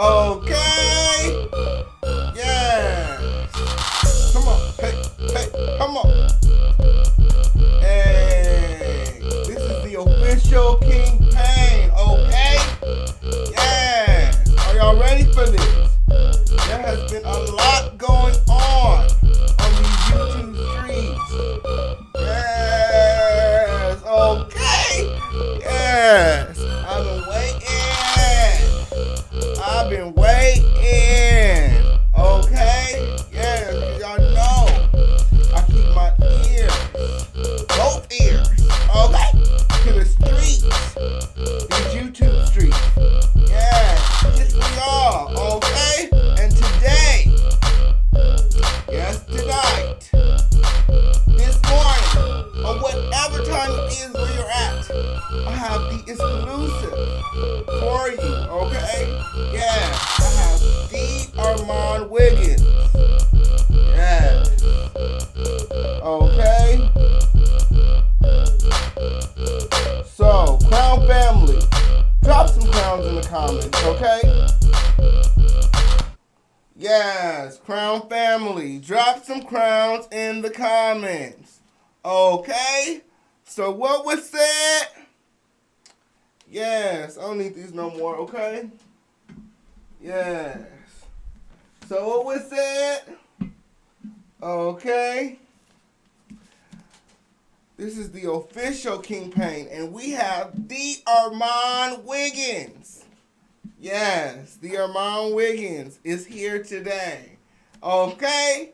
Okay. Yeah. Come on. Hey, come on. Hey. This is the official King Pain. Okay. Yeah. Are y'all ready for this? There has been a lot going on these YouTube streets. Yes. Okay. Yes. I've been waiting. Okay? Yeah, y'all know. I keep my ears, both ears, okay, to the streets, these YouTube streets. Yeah, just for y'all, okay? And today, yes, tonight, this morning, or whatever time it is where you're at, I have the exclusive for you, okay? Yeah, I have the Armon Wiggins. Yeah. Okay. So, Crown family, drop some crowns in the comments, okay? Yes, Crown family, drop some crowns in the comments. Okay? So what was said? Yes, I don't need these no more, okay? Yes. So what was said? Okay. This is the official King Pain, and we have the Armon Wiggins. Yes, the Armon Wiggins is here today. Okay?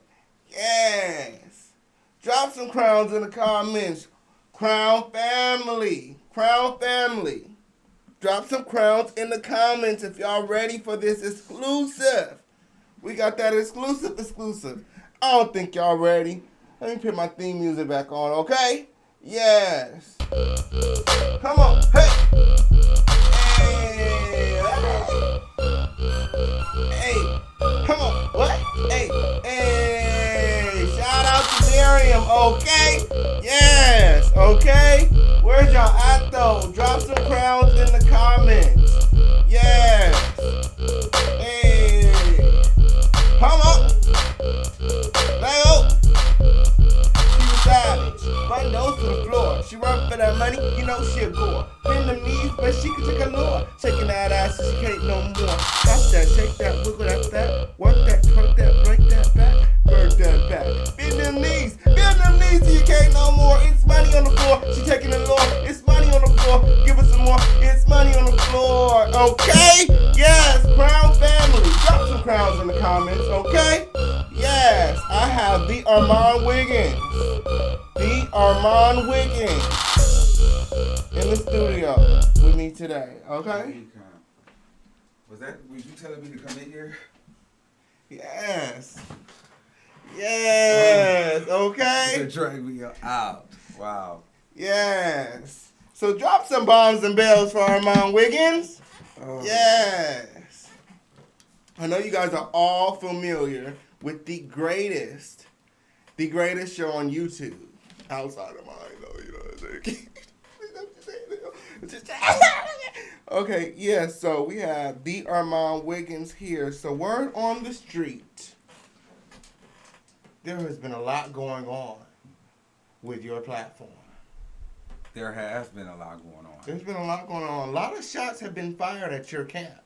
Yes. Drop some crowns in the comments. Crown family. Crown family. Drop some crowns in the comments if y'all ready for this exclusive. We got that exclusive. I don't think y'all ready. Let me put my theme music back on, okay? Yes. Come on. Hey. Hey. Hey. Come on. What? Hey. Hey. Shout out to Miriam, okay? Yes. Okay? Where's y'all at though? Drop some crowns in the comments. Yes. Hey. Come on. Let go. She was savage. Button nose to the floor. She run for that money, you know she a gore. Bend them knees, but she can take a lure. Shaking that ass so she can't no more. Stop that, shake that, wiggle that fat. Work that, twerk that, break that back. Break that back. Bend them knees till you can't no more. It's money on the floor. She taking the lure. It's money on the floor. Give us some more. It's money on the floor. Okay? Yes, Crown family. Drop some crowns in the comments, okay? Yes, I have the Armon Wiggins. The Armon Wiggins in the studio with me today, okay? Were you telling me to come in here? Yes. Yes, okay? You drag me out. Wow. Yes. So drop some bombs and bells for Armon Wiggins. Oh. Yes. I know you guys are all familiar with the greatest show on YouTube. Outside of mine, though, you know what I'm saying? Okay, yeah, so we have the Armon Wiggins here. So word on the street, there has been a lot going on with your platform. There has been a lot going on. There's been a lot going on. A lot of shots have been fired at your camp.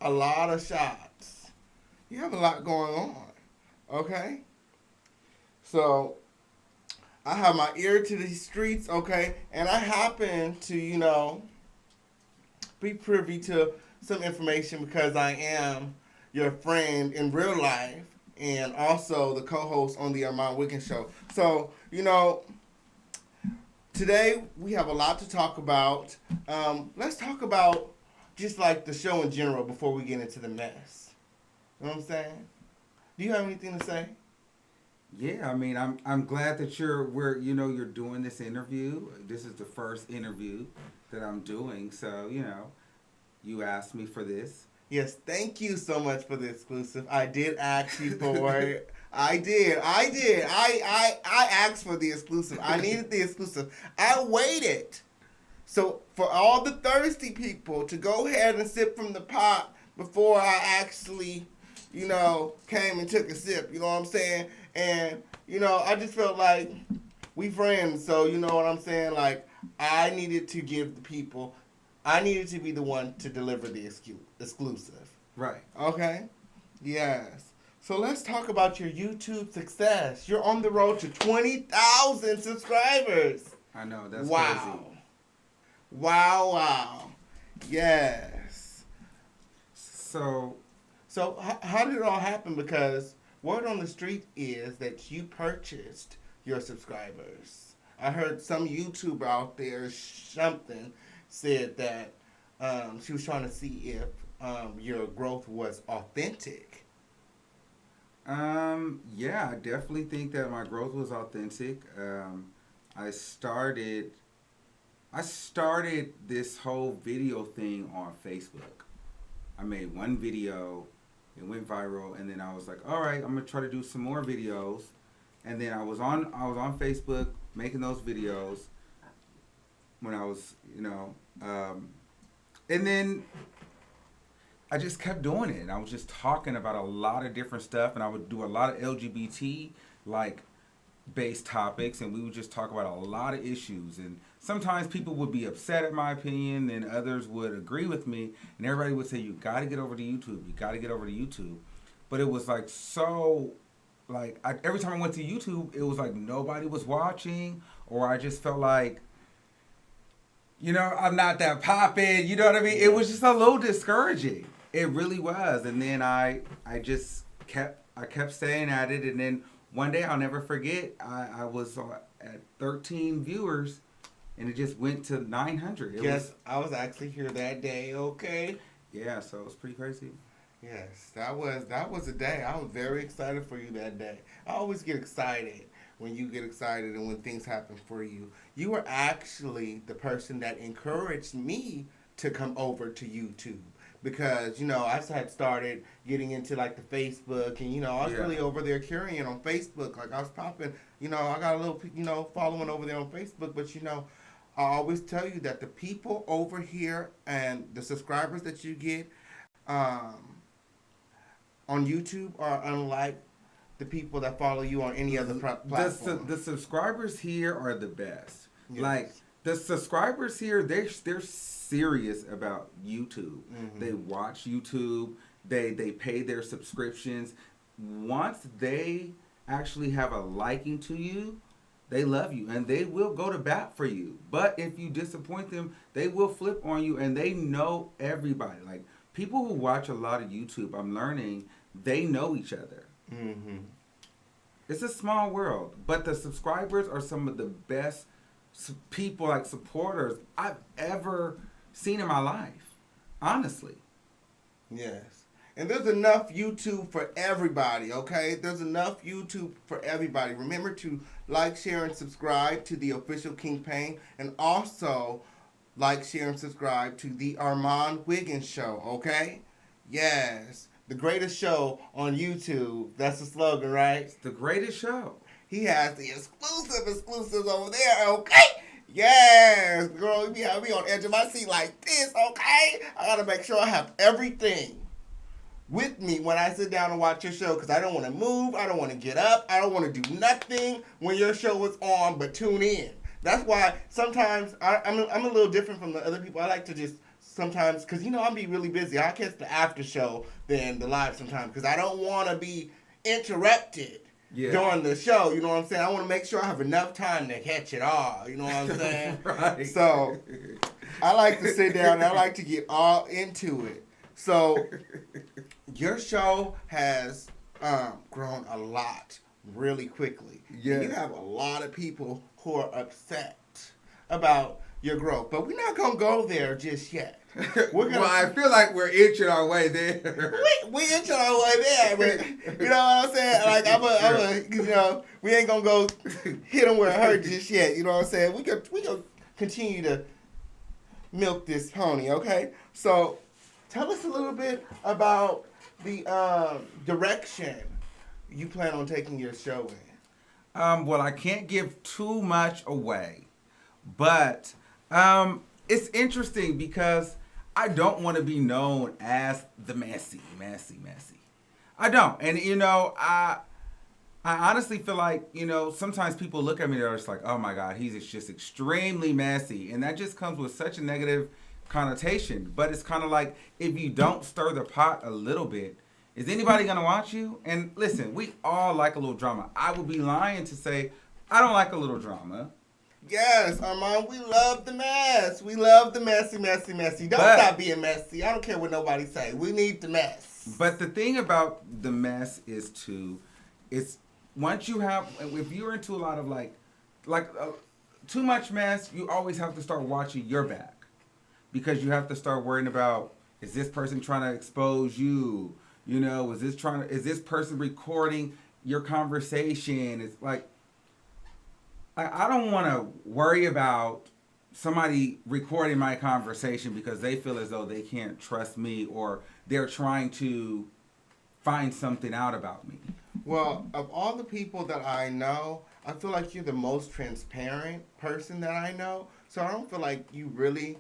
A lot of shots. You have a lot going on. Okay? So, I have my ear to the streets, okay? And I happen to, be privy to some information because I am your friend in real life and also the co-host on the Armon Wiggins show. So, today we have a lot to talk about. Let's talk about just like the show in general before we get into the mess. You know what I'm saying? Do you have anything to say? Yeah, I mean, I'm glad that you're doing this interview. This is the first interview that I'm doing, so you asked me for this. Yes, thank you so much for the exclusive. I did ask you for it. I did. I asked for the exclusive. I needed the exclusive. I waited. So for all the thirsty people to go ahead and sip from the pot before I actually, came and took a sip. You know what I'm saying? And, I just felt like we friends. So, you know what I'm saying? Like, I needed to give the people, I needed to be the one to deliver the exclusive. Right. Okay? Yes. So let's talk about your YouTube success. You're on the road to 20,000 subscribers. I know, that's wow. crazy. Wow. Yes. So how did it all happen? Because word on the street is that you purchased your subscribers. I heard some YouTuber out there, something, said that she was trying to see if your growth was authentic. Yeah, I definitely think that my growth was authentic. I started this whole video thing on Facebook. I made one video, it went viral, and then I was like, all right, I'm gonna try to do some more videos. And then I was on Facebook making those videos when I was, and then I just kept doing it. And I was just talking about a lot of different stuff, and I would do a lot of LGBT based topics, and we would just talk about a lot of issues. And sometimes people would be upset at my opinion, and others would agree with me, and everybody would say, you got to get over to YouTube. You got to get over to YouTube. But it was every time I went to YouTube, it was like nobody was watching, or I just felt like, I'm not that poppin', you know what I mean? It was just a little discouraging. It really was. And then I kept staying at it, and then one day I'll never forget, I was at 13 viewers, and it just went to 900. I was actually here that day, okay? Yeah, so it was pretty crazy. Yes, that was a day. I was very excited for you that day. I always get excited when you get excited and when things happen for you. You were actually the person that encouraged me to come over to YouTube. Because, I had started getting into, the Facebook, and, I was really over there carrying on Facebook. I was popping, I got a little, following over there on Facebook. But, I always tell you that the people over here and the subscribers that you get on YouTube are unlike the people that follow you on any other platform. The subscribers here are the best. Yes. The subscribers here, they're serious about YouTube. Mm-hmm. They watch YouTube. They pay their subscriptions. Once they actually have a liking to you, they love you and they will go to bat for you. But if you disappoint them, they will flip on you, and they know everybody. People who watch a lot of YouTube, I'm learning, they know each other. Mm-hmm. It's a small world, but the subscribers are some of the best people, supporters I've ever seen in my life, honestly. Yes. And there's enough YouTube for everybody, okay? There's enough YouTube for everybody. Remember to like, share, and subscribe to the official King Payne, and also like, share, and subscribe to the Armon Wiggins show, okay? Yes. The greatest show on YouTube. That's the slogan, right? It's the greatest show. He has the exclusives over there, okay? Yes, girl, you have me on the edge of my seat like this, okay? I gotta make sure I have everything with me when I sit down and watch your show because I don't want to move, I don't want to get up, I don't want to do nothing when your show is on but tune in. That's why sometimes I'm a little different from the other people. I like to just sometimes, because you know I'll be really busy. I'll catch the after show than the live sometimes because I don't want to be interrupted during the show. You know what I'm saying? I want to make sure I have enough time to catch it all. You know what I'm saying? Right. So I like to sit down and I like to get all into it. So your show has grown a lot really quickly. Yeah. And you have a lot of people who are upset about your growth. But we're not going to go there just yet. Well, I feel like we're inching our way there. We inching our way there, but you know what I'm saying? Like, I'm a you know, we ain't going to go hit them where it hurts just yet. You know what I'm saying? We can continue to milk this pony, okay? So tell us a little bit about the direction you plan on taking your show in. Well, I can't give too much away, but it's interesting because I don't want to be known as the messy. I don't, and you know, I honestly feel like, you know, sometimes people look at me, they're just like, oh my God, he's just extremely messy, and that just comes with such a negative connotation. But it's kind of like, if you don't stir the pot a little bit, is anybody gonna watch you? And listen, we all like a little drama. I would be lying to say I don't like a little drama. Yes, Armon, we love the mess. We love the messy. Don't stop being messy. I don't care what nobody say. We need the mess. But the thing about the mess is it's once you have, if you're into a lot of like too much mess, you always have to start watching your back, because you have to start worrying about, is this person trying to expose you? You know, is this person recording your conversation? It's like, I don't want to worry about somebody recording my conversation because they feel as though they can't trust me, or they're trying to find something out about me. Well, of all the people that I know, I feel like you're the most transparent person that I know. So I don't feel like you really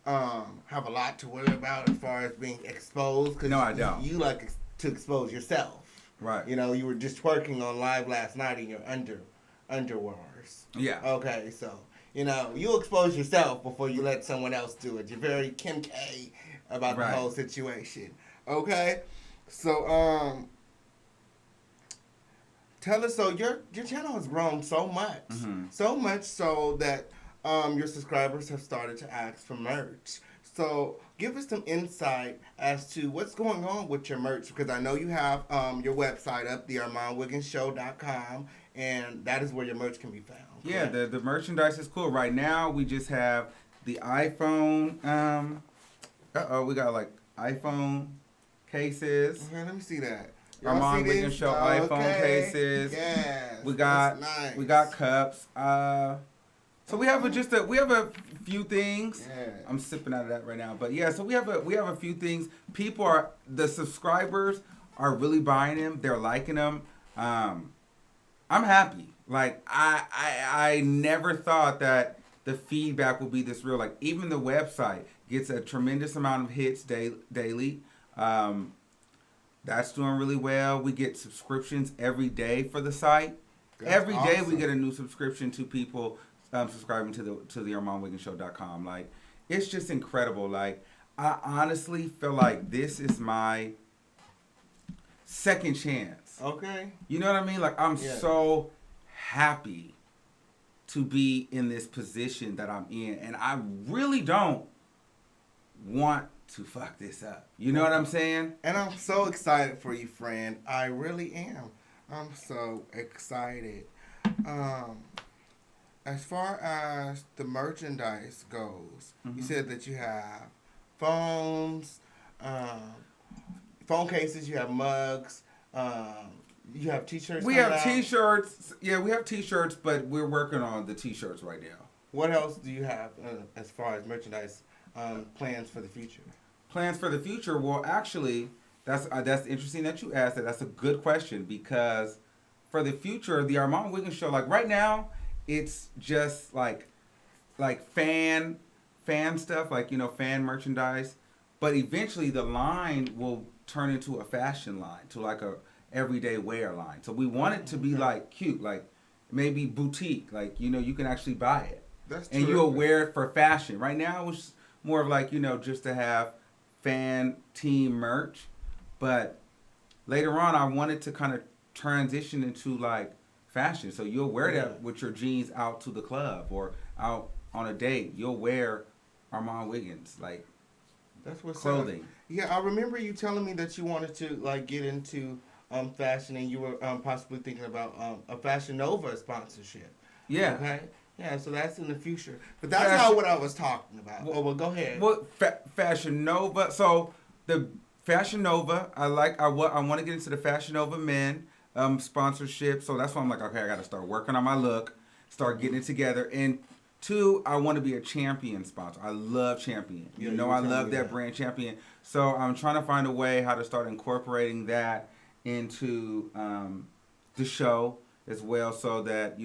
have a lot to worry about as far as being exposed. No, I don't. You like to expose yourself. Right. You know, you were just twerking on live last night in your underwears. Yeah. Okay, so, you know, you expose yourself before you let someone else do it. You're very Kim K about the whole situation. Okay? So, tell us, so your channel has grown so much. Mm-hmm. So much so that your subscribers have started to ask for merch. So give us some insight as to what's going on with your merch, because I know you have your website up, the ArmonWigginsShow.com, and that is where your merch can be found. Yeah, the merchandise is cool. Right now, we just have the iPhone. We got like iPhone cases. Okay, let me see that. Armon Wiggins Show iPhone cases. Yes. We got cups. So we have a few things. Yeah. I'm sipping out of that right now. But yeah, so we have a few things. The subscribers are really buying them. They're liking them. I'm happy. Like I never thought that the feedback would be this real. Like, even the website gets a tremendous amount of hits daily. That's doing really well. We get subscriptions every day for the site. Every day we get a new subscription to people subscribing to the ArmonWigginsShow.com. Like, it's just incredible. Like, I honestly feel like this is my second chance. Okay. You know what I mean? Like, I'm so happy to be in this position that I'm in, and I really don't want to fuck this up. You know what I'm saying? And I'm so excited for you, friend. I really am. I'm so excited. As far as the merchandise goes, you said that you have phones, phone cases, you have mugs, you have t-shirts. We have t-shirts. Yeah, we have t-shirts, but we're working on the t-shirts right now. What else do you have as far as merchandise plans for the future? Plans for the future? Well, actually, that's interesting that you asked that. That's a good question, because for the future, the Armon Wiggins show, like right now, it's just like fan stuff, like fan merchandise. But eventually, the line will turn into a fashion line, to like a everyday wear line. So we want it to be like cute, like maybe boutique, like you can actually buy it. That's and you'll wear it for fashion. Right now, it's more of like just to have fan team merch. But later on, I wanted to kind of transition into like fashion. So you'll wear that with your jeans out to the club or out on a date. You'll wear Armon Wiggins, like that's what's clothing. Yeah, I remember you telling me that you wanted to like get into fashion, and you were possibly thinking about a Fashion Nova sponsorship. Yeah. Okay. Yeah, so that's in the future. But that's not what I was talking about. Well, go ahead. Well, Fashion Nova. So the Fashion Nova, I want to get into the Fashion Nova men sponsorship. So that's why I'm like, okay, I got to start working on my look, start getting it together. And 2, I want to be a Champion sponsor. I love Champion. Yeah, I love that brand, Champion. So I'm trying to find a way how to start incorporating that into the show as well, so that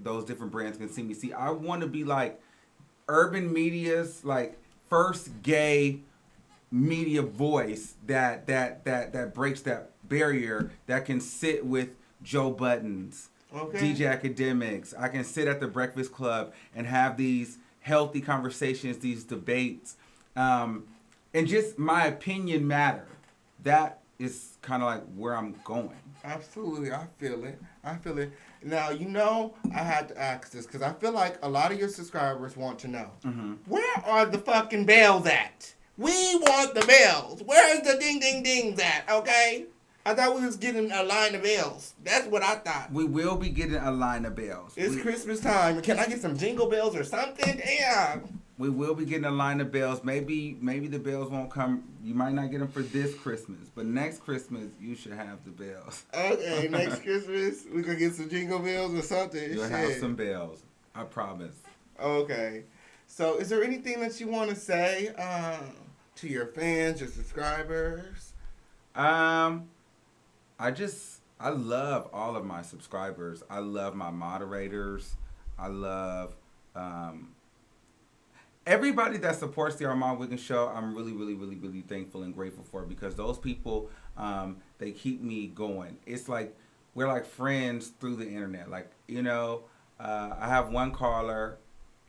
those different brands can see me. See, I want to be like urban media's like first gay media voice that breaks that barrier, that can sit with Joe Buttons, DJ Academics. I can sit at the Breakfast Club and have these healthy conversations, these debates, and just my opinion matter. That is kind of like where I'm going. Absolutely, I feel it. Now, I had to ask this because I feel like a lot of your subscribers want to know, where are the fucking bells at? We want the bells. Where's the ding ding dings at, okay? I thought we was getting a line of bells. That's what I thought. We will be getting a line of bells. It's Christmas time. Can I get some jingle bells or something? Damn. We will be getting a line of bells. Maybe the bells won't come. You might not get them for this Christmas, but next Christmas you should have the bells. Okay, next Christmas we gonna get some jingle bells or something. You'll have some bells. I promise. Okay. So, is there anything that you want to say to your fans, your subscribers? I love all of my subscribers. I love my moderators. I love everybody that supports the Armon Wiggins Show. I'm really, really, really, really thankful and grateful for, because those people, they keep me going. It's like we're like friends through the internet. Like, I have one caller.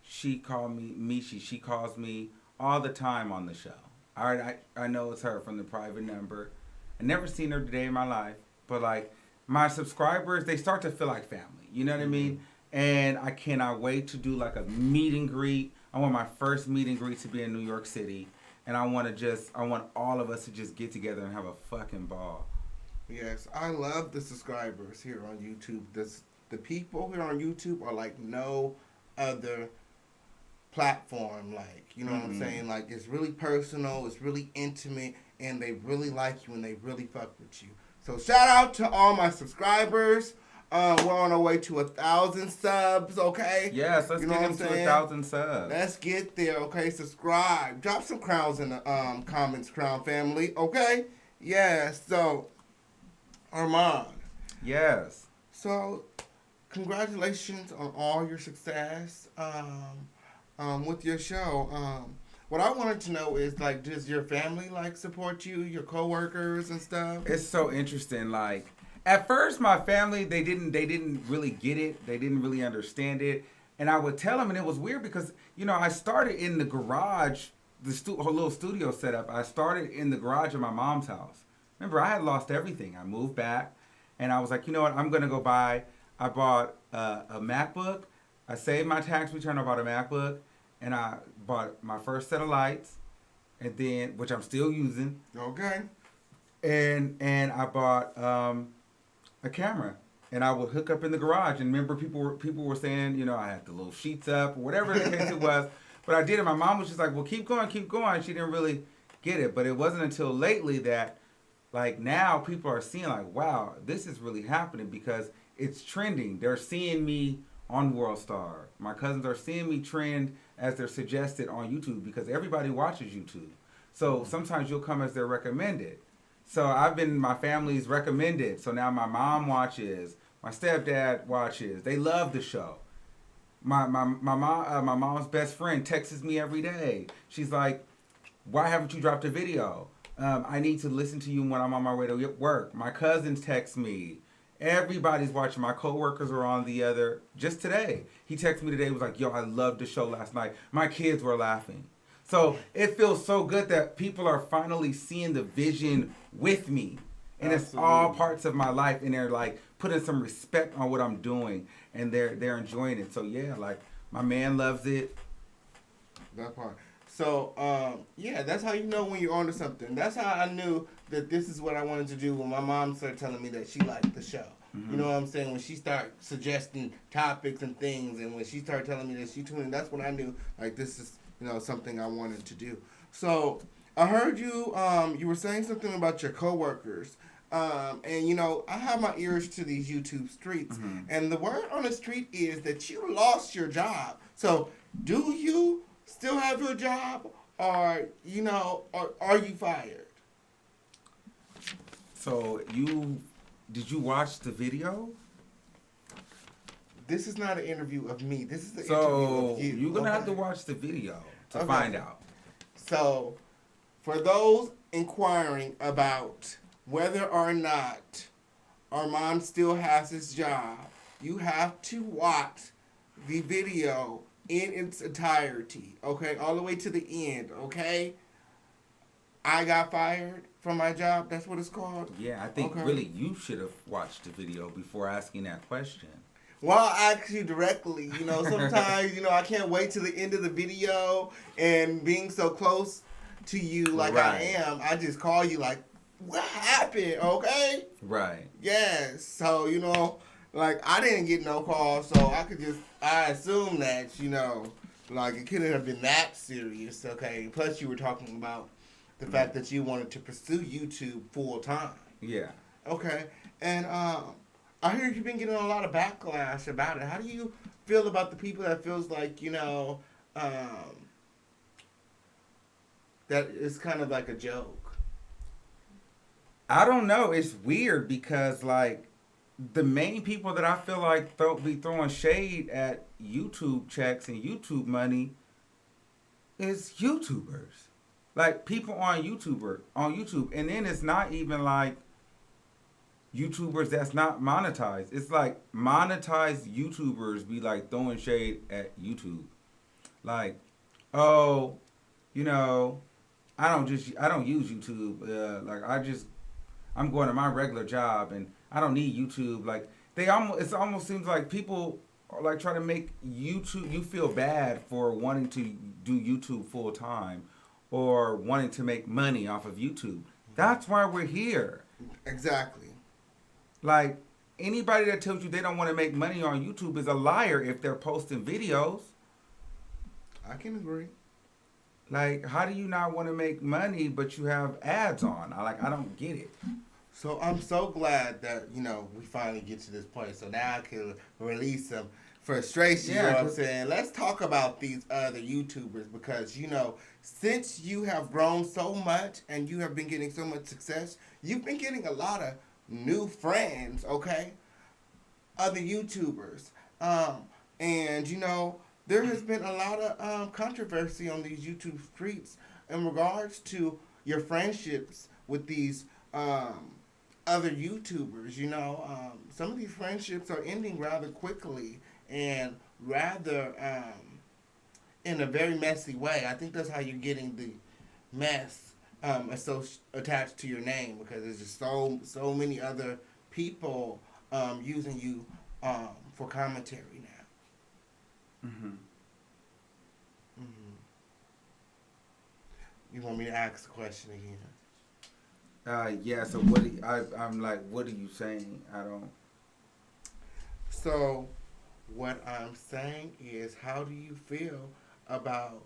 She called me Mishi. She calls me all the time on the show. I know it's her from the private number. I never seen her today in my life, but like my subscribers, they start to feel like family. You know what I mean? And I cannot wait to do like a meet and greet. I want my first meet and greet to be in New York City, and I want all of us to just get together and have a fucking ball. Yes, I love the subscribers here on YouTube. The people here on YouTube are like no other platform. Like, you know what I'm saying? Like, it's really personal, it's really intimate, and they really like you and they really fuck with you. So shout out to all my subscribers. We're on our way to 1,000 subs, okay? Yes, let's get into 1,000 subs. Let's get there, okay? Subscribe. Drop some crowns in the comments, Crown family, okay? Yeah, so, Armon. Yes. So, congratulations on all your success with your show. What I wanted to know is, like, does your family, like, support you, your coworkers and stuff? It's so interesting, like, at first, my family, they didn't really get it. They didn't really understand it. And I would tell them, and it was weird because, I started in the garage, her little studio setup. I started in the garage of my mom's house. Remember, I had lost everything. I moved back, and I was like, you know what, I'm going to go buy. I bought a MacBook. I saved my tax return. I bought a MacBook, and I bought my first set of lights, and then, which I'm still using. Okay. And I bought a camera, and I would hook up in the garage. And remember, people were saying, I had the little sheets up or whatever the case it was. But I did it. My mom was just like, well, keep going. She didn't really get it. But it wasn't until lately that, like, now people are seeing, like, wow, this is really happening because it's trending. They're seeing me on World Star. My cousins are seeing me trend as they're suggested on YouTube because everybody watches YouTube. So sometimes you'll come as they're recommended. So I've been my family's recommended. So now my mom watches, My stepdad watches. They love the show. My mom's best friend texts me every day. She's like, "Why haven't you dropped a video? I need to listen to you when I'm on my way to work." My cousins text me. Everybody's watching. My coworkers are on the other. Just today, he texted me today. He was like, "Yo, I loved the show last night. My kids were laughing." So it feels so good that people are finally seeing the vision with me. And Absolutely. It's all parts of my life, and they're like putting some respect on what I'm doing, and they're enjoying it. So yeah, like my man loves it. That part. So yeah, that's how you know when you're onto something. That's how I knew that this is what I wanted to do when my mom started telling me that she liked the show. Mm-hmm. You know what I'm saying? When she started suggesting topics and things, and when she started telling me that she tuned in, that's when I knew like this is something I wanted to do. So I heard you you were saying something about your coworkers. And I have my ears to these YouTube streets, mm-hmm. and the word on the street is that you lost your job. So, do you still have your job, or are you fired? So, did you watch the video? This is not an interview of me. This is the interview of you. You're gonna have to watch the video to find out. So, for those inquiring about whether or not Armon still has his job, you have to watch the video in its entirety, okay? All the way to the end, okay? I got fired from my job, that's what it's called? Yeah, I think really you should have watched the video before asking that question. Well, I'll ask you directly. Sometimes, I can't wait till the end of the video, and being so close to you like right. I am, I just call you like, what happened, okay? Right. Yes. So, like, I didn't get no call, so I assume that, like, it couldn't have been that serious, okay? Plus, you were talking about the fact that you wanted to pursue YouTube full time. Yeah. Okay. And, I hear you've been getting a lot of backlash about it. How do you feel about the people that feels like, that it's kind of like a joke? I don't know. It's weird because, like, the main people that I feel like be throwing shade at YouTube checks and YouTube money is YouTubers. Like, people on YouTube. And then it's not even, like, YouTubers that's not monetized. It's, like, monetized YouTubers be, like, throwing shade at YouTube. Like, oh, I don't use YouTube. I'm going to my regular job and I don't need YouTube. Like it almost seems like people are like trying to make YouTube, you feel bad for wanting to do YouTube full time or wanting to make money off of YouTube. That's why we're here. Exactly. Like anybody that tells you they don't want to make money on YouTube is a liar if they're posting videos. I can agree. Like, how do you not want to make money, but you have ads on? I don't get it. So I'm so glad that, we finally get to this point. So now I can release some frustration, you know what I'm saying? Let's talk about these other YouTubers because, since you have grown so much and you have been getting so much success, you've been getting a lot of new friends, okay? Other YouTubers. And, there has been a lot of controversy on these YouTube streets in regards to your friendships with these other YouTubers. Some of these friendships are ending rather quickly and rather in a very messy way. I think that's how you're getting the mess attached to your name because there's just so many other people using you for commentary now. Mm-hmm. Mm-hmm. You want me to ask the question again? Yeah. So I'm like, what are you saying? I don't. So, what I'm saying is, how do you feel about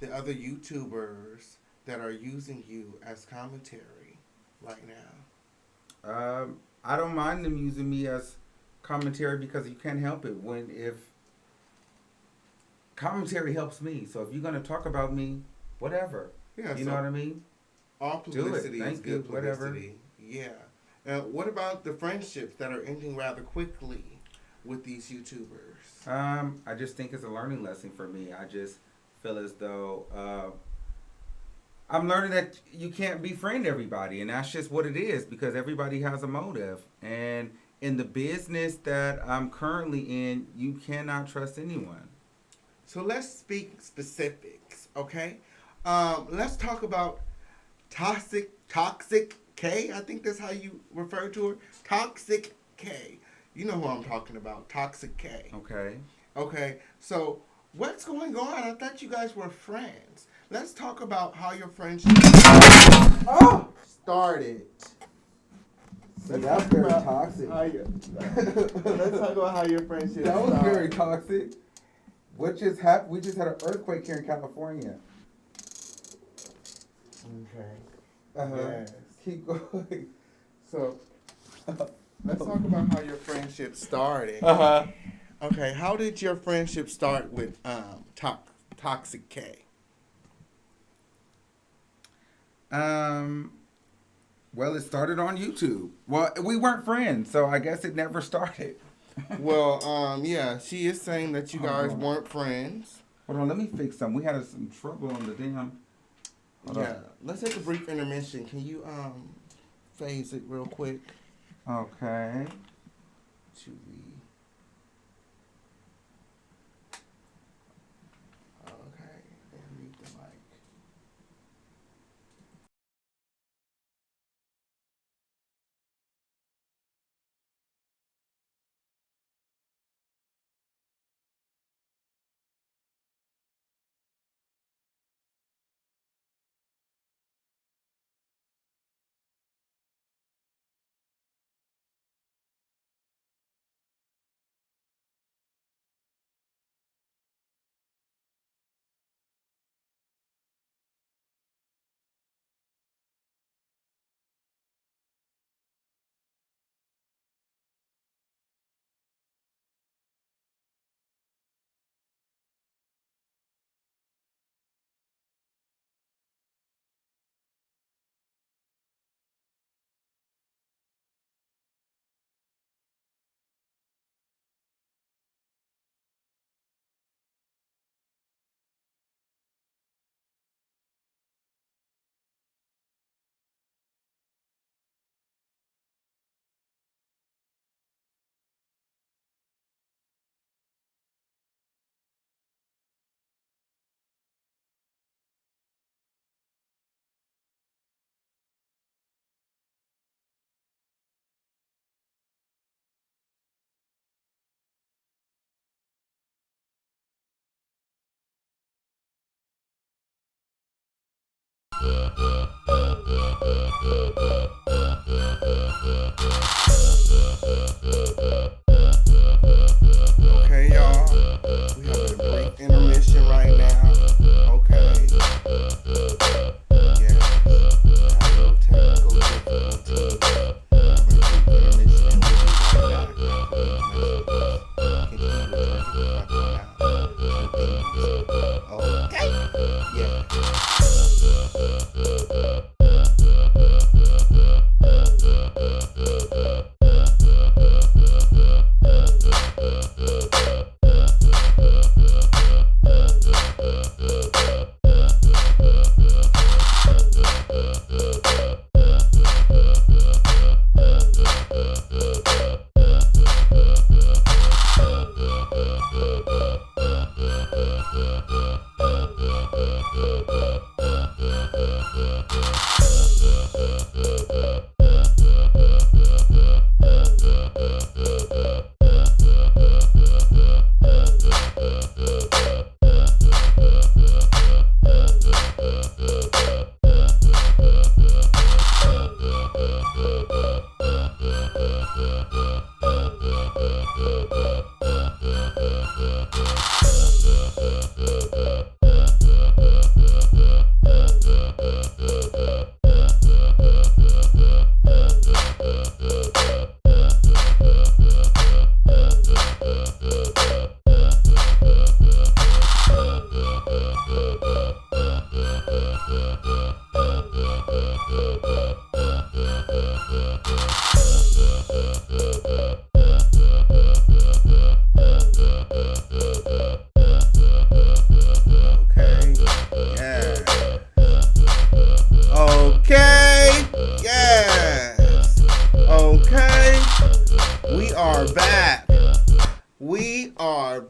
the other YouTubers that are using you as commentary right now? I don't mind them using me as commentary because you can't help it if commentary helps me. So if you're gonna talk about me, whatever. Yeah, you know what I mean? All publicity is good publicity. Yeah. What about the friendships that are ending rather quickly with these YouTubers? I just think it's a learning lesson for me. I just feel as though I'm learning that you can't befriend everybody, and that's just what it is because everybody has a motive. And in the business that I'm currently in, you cannot trust anyone. So let's speak specifics, okay? Let's talk about Toxic K. I think that's how you refer to her. Toxic K. You know who I'm talking about. Toxic K. Okay. Okay. So what's going on? I thought you guys were friends. Let's talk about how your friendship started. See, that's very toxic. Let's talk about how your friendship That was started. very toxic. What just happened? We just had an earthquake here in California. Okay. Yes. Keep going. So let's talk about how your friendship started. Okay, how did your friendship start with Toxic K? Well, it started on YouTube. Well, we weren't friends, so I guess it never started. Well, yeah, she is saying that you guys weren't friends. Hold on, let me fix something. We had some trouble on the damn. Let's take a brief intermission. Can you phase it real quick? Okay. To the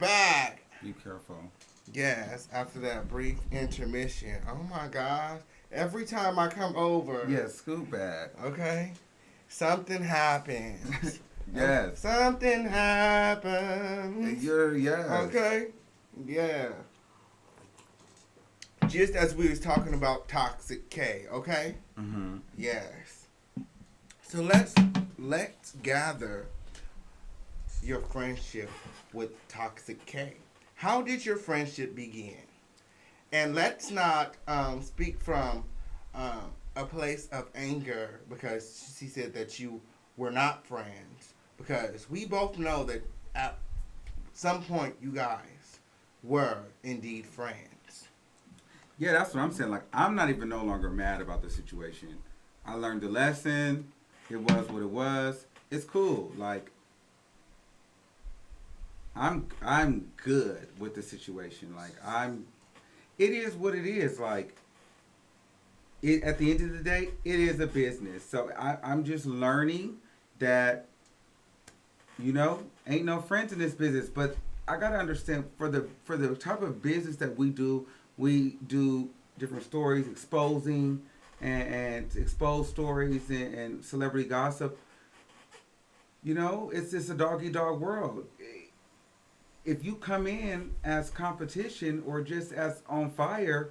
back. Be careful. Yes, after that brief intermission. Oh my gosh. Every time I come over. Yeah, scoot back. Okay. Something happens. Yes. Something happens. Yes. Okay. Yeah. Just as we was talking about Toxic K, okay? Mm-hmm. Yes. So let's gather your friendship with Toxic K. How did your friendship begin? And let's not speak from a place of anger because she said that you were not friends. Because we both know that at some point you guys were indeed friends. Yeah, that's what I'm saying. Like, I'm not even no longer mad about the situation. I learned the lesson. It was what it was. It's cool. Like, I'm good with the situation. Like, it is what it is. Like, at the end of the day, it is a business. So I'm just learning that, ain't no friends in this business. But I gotta understand for the type of business that we do different stories, exposing and expose stories and celebrity gossip. It's just a dog-eat-dog world. If you come in as competition or just as on fire,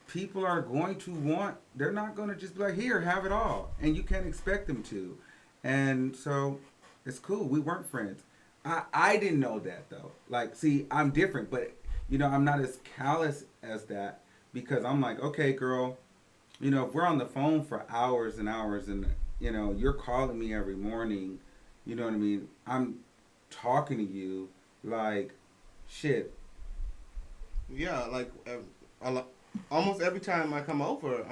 people are going to they're not going to just be like, here, have it all. And you can't expect them to. And so it's cool. We weren't friends. I didn't know that, though. Like, see, I'm different, but, I'm not as callous as that because I'm like, okay, girl, if we're on the phone for hours and hours and, you're calling me every morning, you know what I mean? I'm talking to you like, shit. Yeah, like almost every time I come over,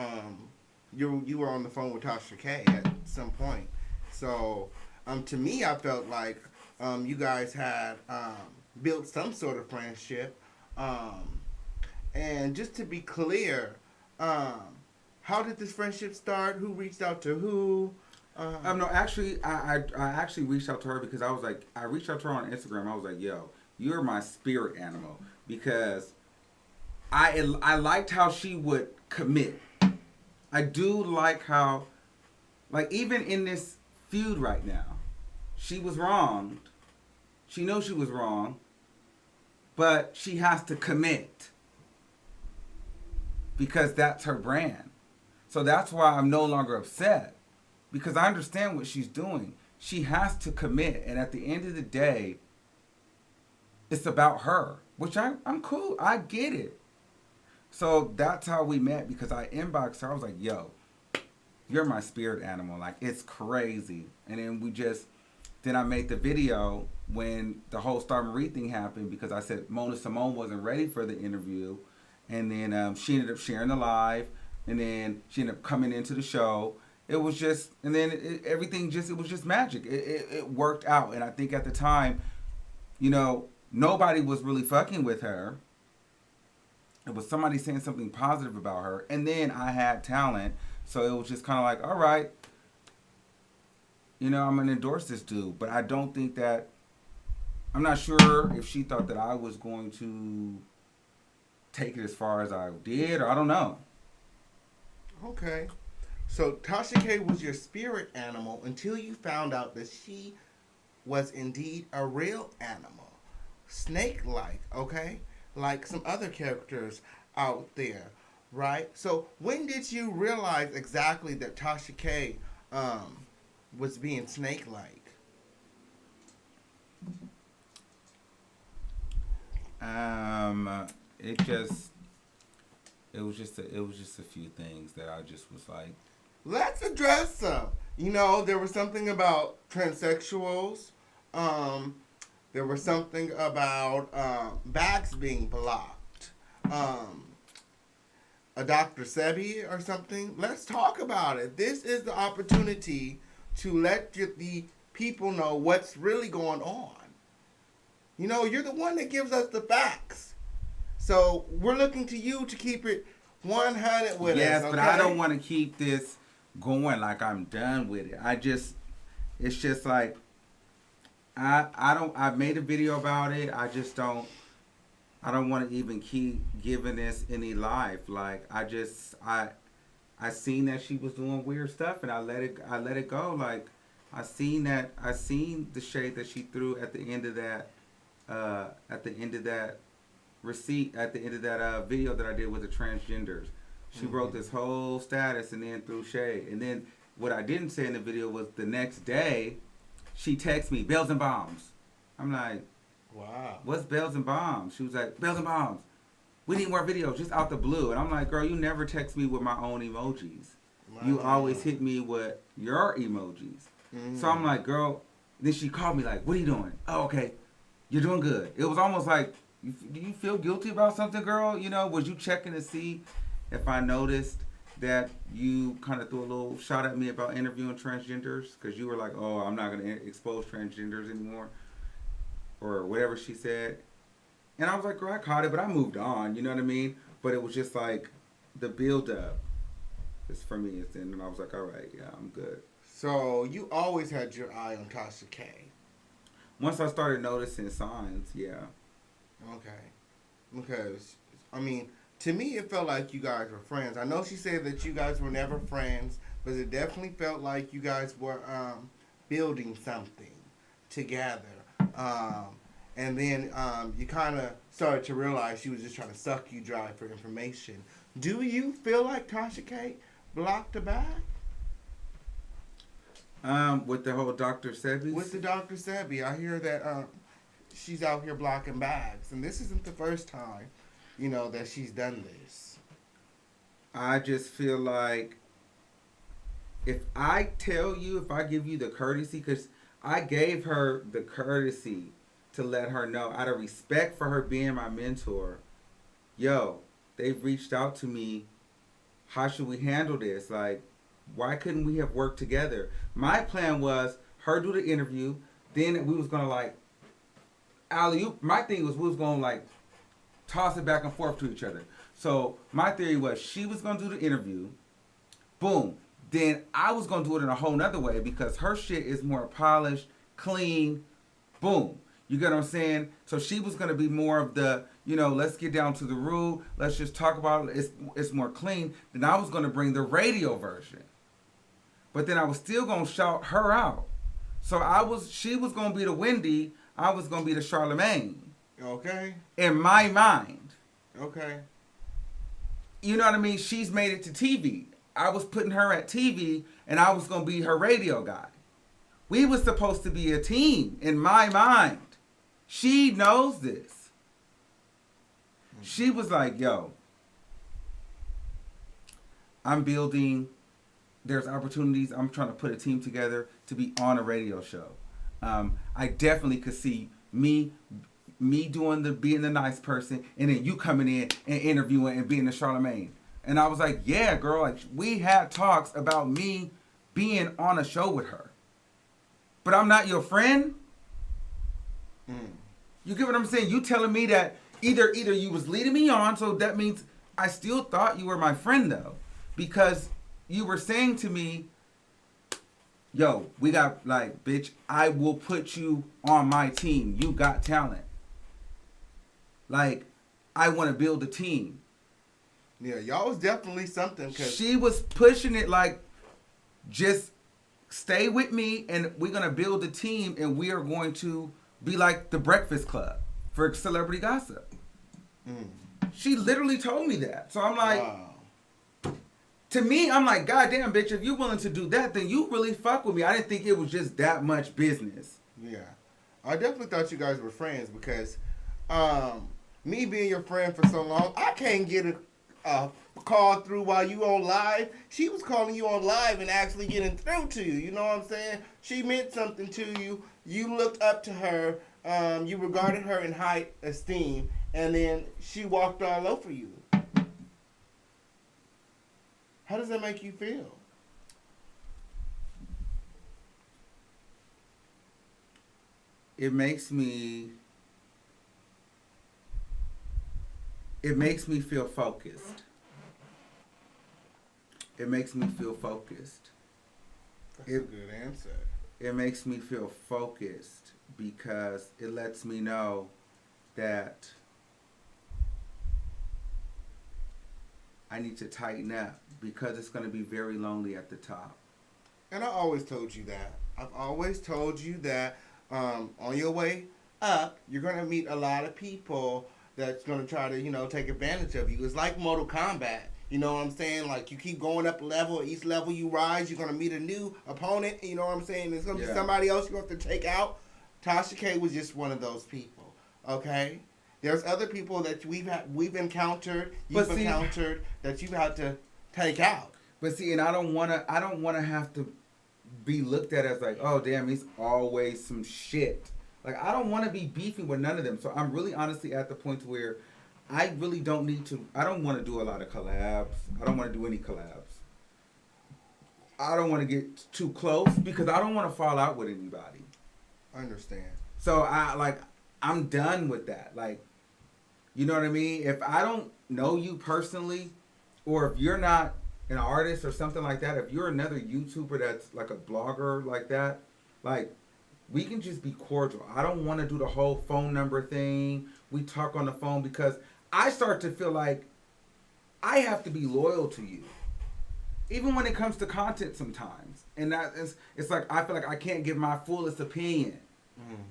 you were on the phone with Tasha K at some point. So, to me, I felt like you guys had built some sort of friendship. And just to be clear, how did this friendship start? Who reached out to who? No, actually, I actually reached out to her because I reached out to her on Instagram. I was like, yo, you're my spirit animal because I liked how she would commit. I do like how, like, even in this feud right now, she was wronged. She knows she was wrong, but she has to commit because that's her brand. So that's why I'm no longer upset because I understand what she's doing. She has to commit, and at the end of the day, it's about her, which I'm cool. I get it. So that's how we met because I inboxed her. I was like, yo, you're my spirit animal. Like, it's crazy. And then I made the video when the whole Star Marie thing happened because I said Mona Simone wasn't ready for the interview. And then she ended up sharing the live. And then she ended up coming into the show. It was just, and then it was just magic. It worked out. And I think at the time, nobody was really fucking with her. It was somebody saying something positive about her. And then I had talent. So it was just kind of like, all right, I'm going to endorse this dude. But I don't think that, I'm not sure if she thought that I was going to take it as far as I did, or I don't know. Okay. So Tasha K was your spirit animal until you found out that she was indeed a real animal. Snake-like, okay? Like some other characters out there, right? So when did you realize exactly that Tasha K was being snake-like? It was just a few things that I just was like, let's address some. There was something about transsexuals. There was something about backs being blocked. A Dr. Sebi or something. Let's talk about it. This is the opportunity to let the people know what's really going on. You're the one that gives us the facts. So we're looking to you to keep it 100 with us. Yes, okay? but I don't want to keep this going like I'm done with it. It's just like, I made a video about it. I just don't. I don't want to even keep giving this any life. Like I seen that she was doing weird stuff, and I let it go. Like I seen the shade that she threw at the end of that receipt, at the end of that video that I did with the transgenders. She wrote this whole status and then threw shade. And then what I didn't say in the video was the next day she texted me bells and bombs. I'm like, wow, what's bells and bombs? She was like, bells and bombs. We need more videos, just out the blue. And I'm like, girl, you never text me with my own emojis. You always hit me with your emojis. So I'm like, girl. Then she called me like, what are you doing? Oh, okay. You're doing good. It was almost like, do you feel guilty about something, girl? You know, was you checking to see if I noticed that you kind of threw a little shot at me about interviewing transgenders? Because you were like, oh, I'm not going to expose transgenders anymore. Or whatever she said. And I was like, girl, I caught it, but I moved on. You know what I mean? But it was just like the build-up is for me. And I was like, all right, yeah, I'm good. So you always had your eye on Tasha K. Once I started noticing signs, yeah. Okay. Because, I mean, to me it felt like you guys were friends. I know she said that you guys were never friends, but it definitely felt like you guys were building something together. And then you kind of started to realize she was just trying to suck you dry for information. Do you feel like Tasha K blocked the bag? With the whole Dr. Sebi? With the Dr. Sebi. I hear that she's out here blocking bags. And this isn't the first time, you know, that she's done this. I just feel like if I give you the courtesy, because I gave her the courtesy to let her know, out of respect for her being my mentor, yo, they've reached out to me. How should we handle this? Like, why couldn't we have worked together? My plan was her do the interview, then we was gonna like alley-oop. My thing was we was gonna like toss it back and forth to each other. So my theory was she was gonna do the interview, boom. Then I was gonna do it in a whole nother way because her shit is more polished, clean, boom. You get what I'm saying? So she was gonna be more of the, you know, let's get down to the root, let's just talk about it. It's more clean. Then I was gonna bring the radio version. But then I was still gonna shout her out. So she was gonna be the Wendy, I was gonna be the Charlemagne. Okay. In my mind. Okay. You know what I mean? She's made it to TV. I was putting her at TV and I was gonna be her radio guy. We was supposed to be a team in my mind. She knows this. She was like, yo, I'm building, there's opportunities. I'm trying to put a team together to be on a radio show. I definitely could see me being the nice person and then you coming in and interviewing and being the Charlemagne. And I was like, yeah, girl, like we had talks about me being on a show with her. But I'm not your friend. You get what I'm saying? You telling me that either you was leading me on, so that means I still thought you were my friend though. Because you were saying to me, yo, we got like, bitch, I will put you on my team. You got talent. Like, I want to build a team. Yeah, y'all was definitely something. She was pushing it like, just stay with me and we're going to build a team and we are going to be like the Breakfast Club for celebrity gossip. She literally told me that. So I'm like, wow. To me, I'm like, God damn, bitch, if you're willing to do that, then you really fuck with me. I didn't think it was just that much business. Yeah. I definitely thought you guys were friends because me being your friend for so long, I can't get a call through while you on live. She was calling you on live and actually getting through to you. You know what I'm saying? She meant something to you. You looked up to her. You regarded her in high esteem. And then she walked all over you. How does that make you feel? It makes me feel focused. It makes me feel focused. That's a good answer. it makes me feel focused because it lets me know that I need to tighten up because it's going to be very lonely at the top. And I always told you that. I've always told you that on your way up, you're going to meet a lot of people that's going to try to, take advantage of you. It's like Mortal Kombat. You know what I'm saying? Like, you keep going up a level. Each level you rise, you're going to meet a new opponent. You know what I'm saying? There's going to be somebody else you're going to have to take out. Tasha K was just one of those people. Okay? There's other people that we've encountered, encountered that you've had to take out. But see, and I don't want to have to be looked at as like, oh damn, he's always some shit. Like, I don't want to be beefing with none of them. So I'm really honestly at the point where I really don't need to. I don't want to do a lot of collabs. I don't want to do any collabs. I don't want to get too close because I don't want to fall out with anybody. I understand. So I'm done with that. Like, you know what I mean? If I don't know you personally, or if you're not an artist or something like that, if you're another YouTuber that's like a blogger like that, like, we can just be cordial. I don't want to do the whole phone number thing. We talk on the phone because I start to feel like I have to be loyal to you. Even when it comes to content sometimes. And it's like I feel like I can't give my fullest opinion. Mm-hmm.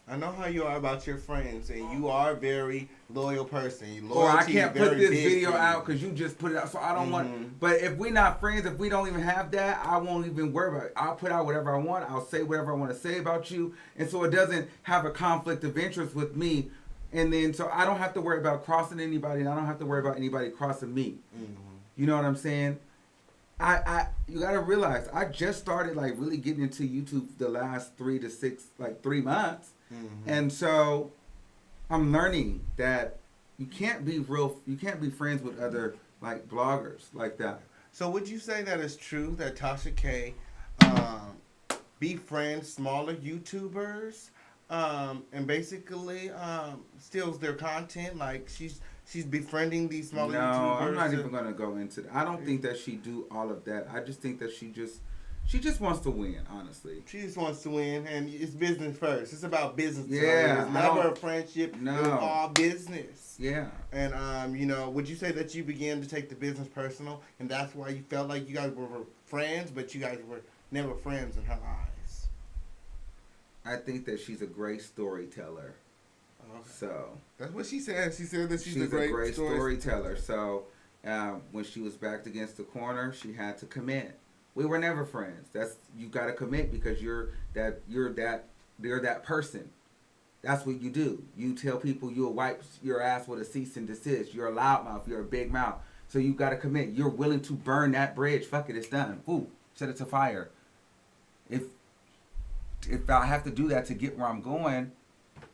I know how you are about your friends, and you are a very loyal person. Or I can't put this video out because you just put it out. So I don't want. But if we're not friends, if we don't even have that, I won't even worry about it. I'll put out whatever I want. I'll say whatever I want to say about you. And so it doesn't have a conflict of interest with me. And then so I don't have to worry about crossing anybody, and I don't have to worry about anybody crossing me. Mm-hmm. You know what I'm saying? You gotta realize I just started like really getting into YouTube the last 3 months. Mm-hmm. And so I'm learning that you can't be friends with other like bloggers like that. So would you say that it's true that Tasha K befriends smaller YouTubers and basically steals their content? Like she's befriending these smaller YouTubers? No, I'm not even gonna go into that. I don't think that she do all of that. I just think that she just wants to win, honestly. She just wants to win, and it's business first. It's about business. Yeah. It's never a friendship. No. It's all business. Yeah. And, would you say that you began to take the business personal, and that's why you felt like you guys were friends, but you guys were never friends in her eyes? I think that she's a great storyteller. Okay. So. That's what she said. She said that she's a great storyteller. So, when she was backed against the corner, she had to commit. We were never friends. You got to commit because you're that person. That's what you do. You tell people you'll wipe your ass with a cease and desist. You're a loudmouth. You're a big mouth. So you got to commit. You're willing to burn that bridge. Fuck it, it's done. Ooh, set it to fire. If I have to do that to get where I'm going,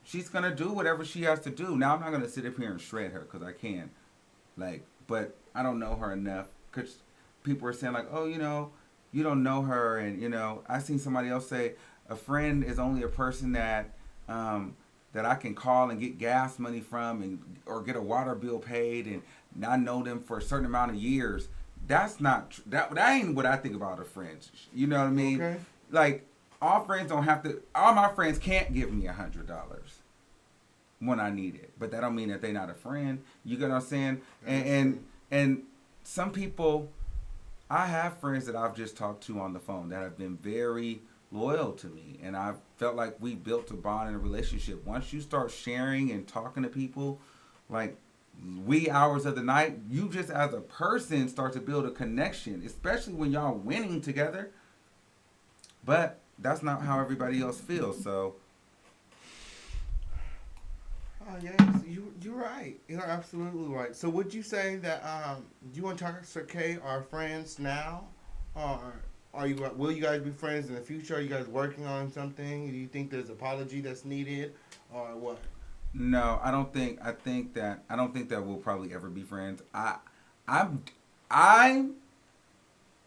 she's gonna do whatever she has to do. Now I'm not gonna sit up here and shred her because I can, but I don't know her enough. Cause people are saying like, oh, you don't know her, and I seen somebody else say a friend is only a person that I can call and get gas money from, or get a water bill paid, and I know them for a certain amount of years. That's not that ain't what I think about a friend. You know what I mean? Okay. Like, all friends don't have to. All my friends can't give me $100 when I need it, but that don't mean that they're not a friend. You get what I'm saying? And some people. I have friends that I've just talked to on the phone that have been very loyal to me, and I felt like we built a bond and a relationship. Once you start sharing and talking to people, like wee hours of the night, you just as a person start to build a connection, especially when y'all winning together. But that's not how everybody else feels, so. Oh, yes, you're right. You're absolutely right. So would you say that you and Tasha K are friends now? Or will you guys be friends in the future? Are you guys working on something? Do you think there's apology that's needed? Or what? No, I don't think that we'll probably ever be friends. I'm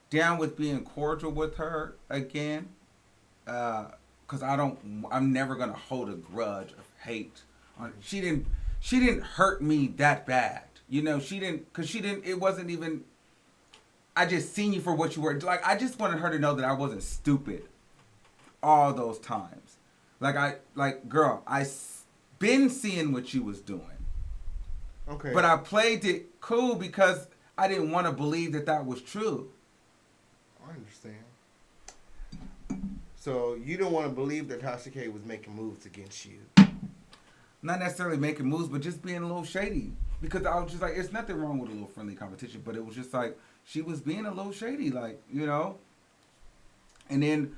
down with being cordial with her again. Cause I'm never gonna hold a grudge of hate. She didn't hurt me that bad. It wasn't even, I just seen you for what you were. Like, I just wanted her to know that I wasn't stupid. all those times. Girl, been seeing what you was doing. Okay. But I played it cool because I didn't want to believe that was true. I understand. So you don't want to believe that Tasha K was making moves against you. Not necessarily making moves, but just being a little shady. Because I was just like, it's nothing wrong with a little friendly competition, but it was just like, she was being a little shady, like, you know? And then...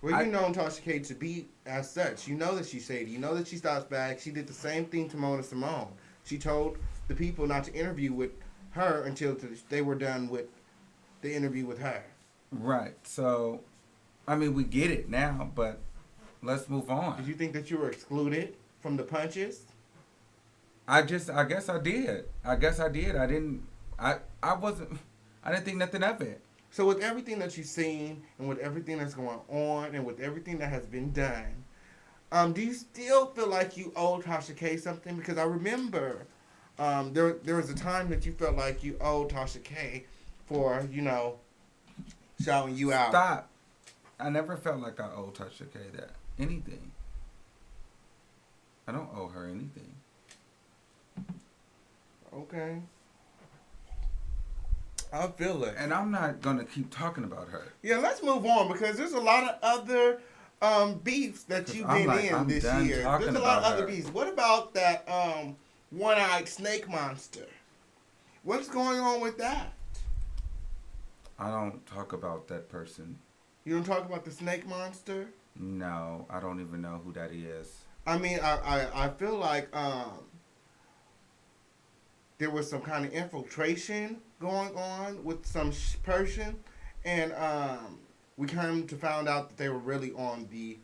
Well, you know Tasha K to be as such. You know that she's shady. You know that she stops back. She did the same thing to Mona Simone. She told the people not to interview with her until they were done with the interview with her. Right. So, I mean, we get it now, but let's move on. Did you think that you were excluded from the punches? I guess I did. I didn't think nothing of it. So with everything that you've seen and with everything that's going on and with everything that has been done, do you still feel like you owe Tasha K something? Because I remember there was a time that you felt like you owed Tasha K for, you know, shouting you out. Stop. I never felt like I owed Tasha K anything. I don't owe her anything. Okay. I feel it. And I'm not going to keep talking about her. Yeah, let's move on because there's a lot of other beefs that you've been in this year. There's a lot of other beefs. What about that one-eyed snake monster? What's going on with that? I don't talk about that person. You don't talk about the snake monster? No, I don't even know who that is. I mean, I feel like there was some kind of infiltration going on with some person, and we came to find out that they were really on the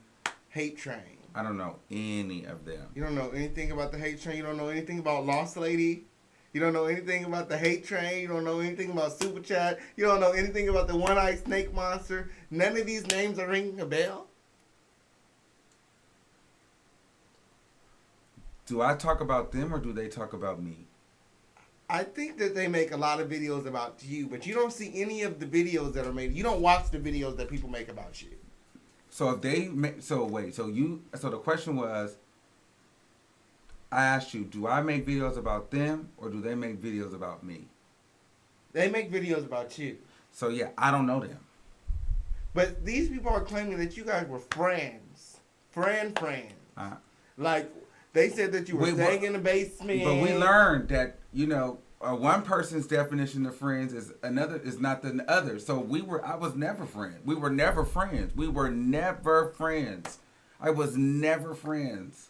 hate train. I don't know any of them. You don't know anything about the hate train? You don't know anything about Lost Lady? You don't know anything about the hate train? You don't know anything about Super Chat? You don't know anything about the one-eyed snake monster? None of these names are ringing a bell? Do I talk about them or do they talk about me? I think that they make a lot of videos about you, but you don't see any of the videos that are made. You don't watch the videos that people make about you. So if they make, so the question was, I asked you, do I make videos about them or do they make videos about me? They make videos about you. So yeah, I don't know them. But these people are claiming that you guys were friends. Friends. Like, they said that you were staying in the basement. But we learned that, you know, one person's definition of friends is not the other. So I was never friends. We were never friends. I was never friends.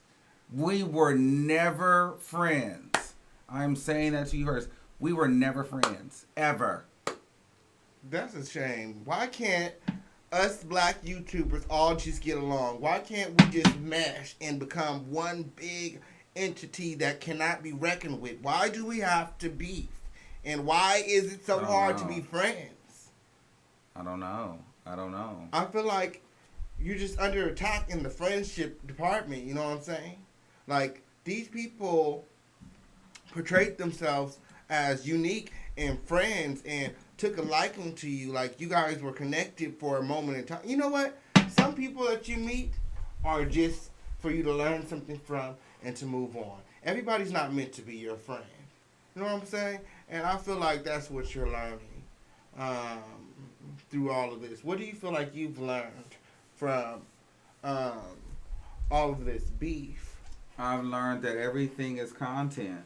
We were never friends. I'm saying that to you first. We were never friends. Ever. That's a shame. Why can't us black YouTubers all just get along? Why can't we just mesh and become one big entity that cannot be reckoned with? Why do we have to beef? And why is it so hard to be friends? I don't know. I feel like you're just under attack in the friendship department. You know what I'm saying? Like, these people portrayed themselves as unique and friends and took a liking to you, like you guys were connected for a moment in time. You know what? Some people that you meet are just for you to learn something from and to move on. Everybody's not meant to be your friend. You know what I'm saying? And I feel like that's what you're learning through all of this. What do you feel like you've learned from all of this beef? I've learned that everything is content.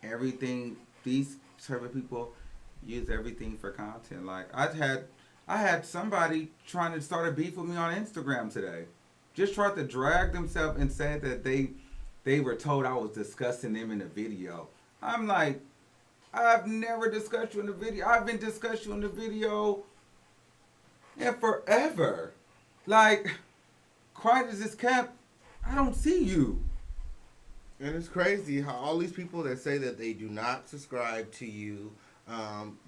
Everything, these type of people use everything for content. Like I had somebody trying to start a beef with me on Instagram today. Just tried to drag themselves and said that they were told I was discussing them in a video. I'm like, I've never discussed you in a video. I've been discussing you in the video forever. Like, quiet as it's kept, I don't see you. And it's crazy how all these people that say that they do not subscribe to you,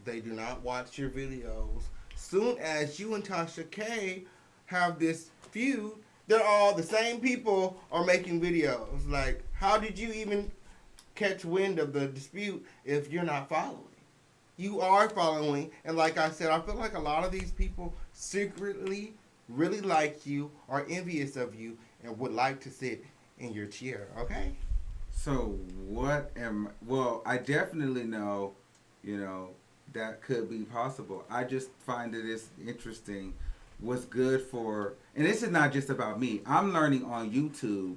they do not watch your videos, soon as you and Tasha K have this feud, they're all the same people are making videos. Like, how did you even catch wind of the dispute if you're not following? You are following, and like I said, I feel like a lot of these people secretly really like you, are envious of you, and would like to sit in your chair. Okay. So well, I definitely know, you know, that could be possible. I just find that it's interesting what's good for, and this is not just about me. I'm learning on YouTube,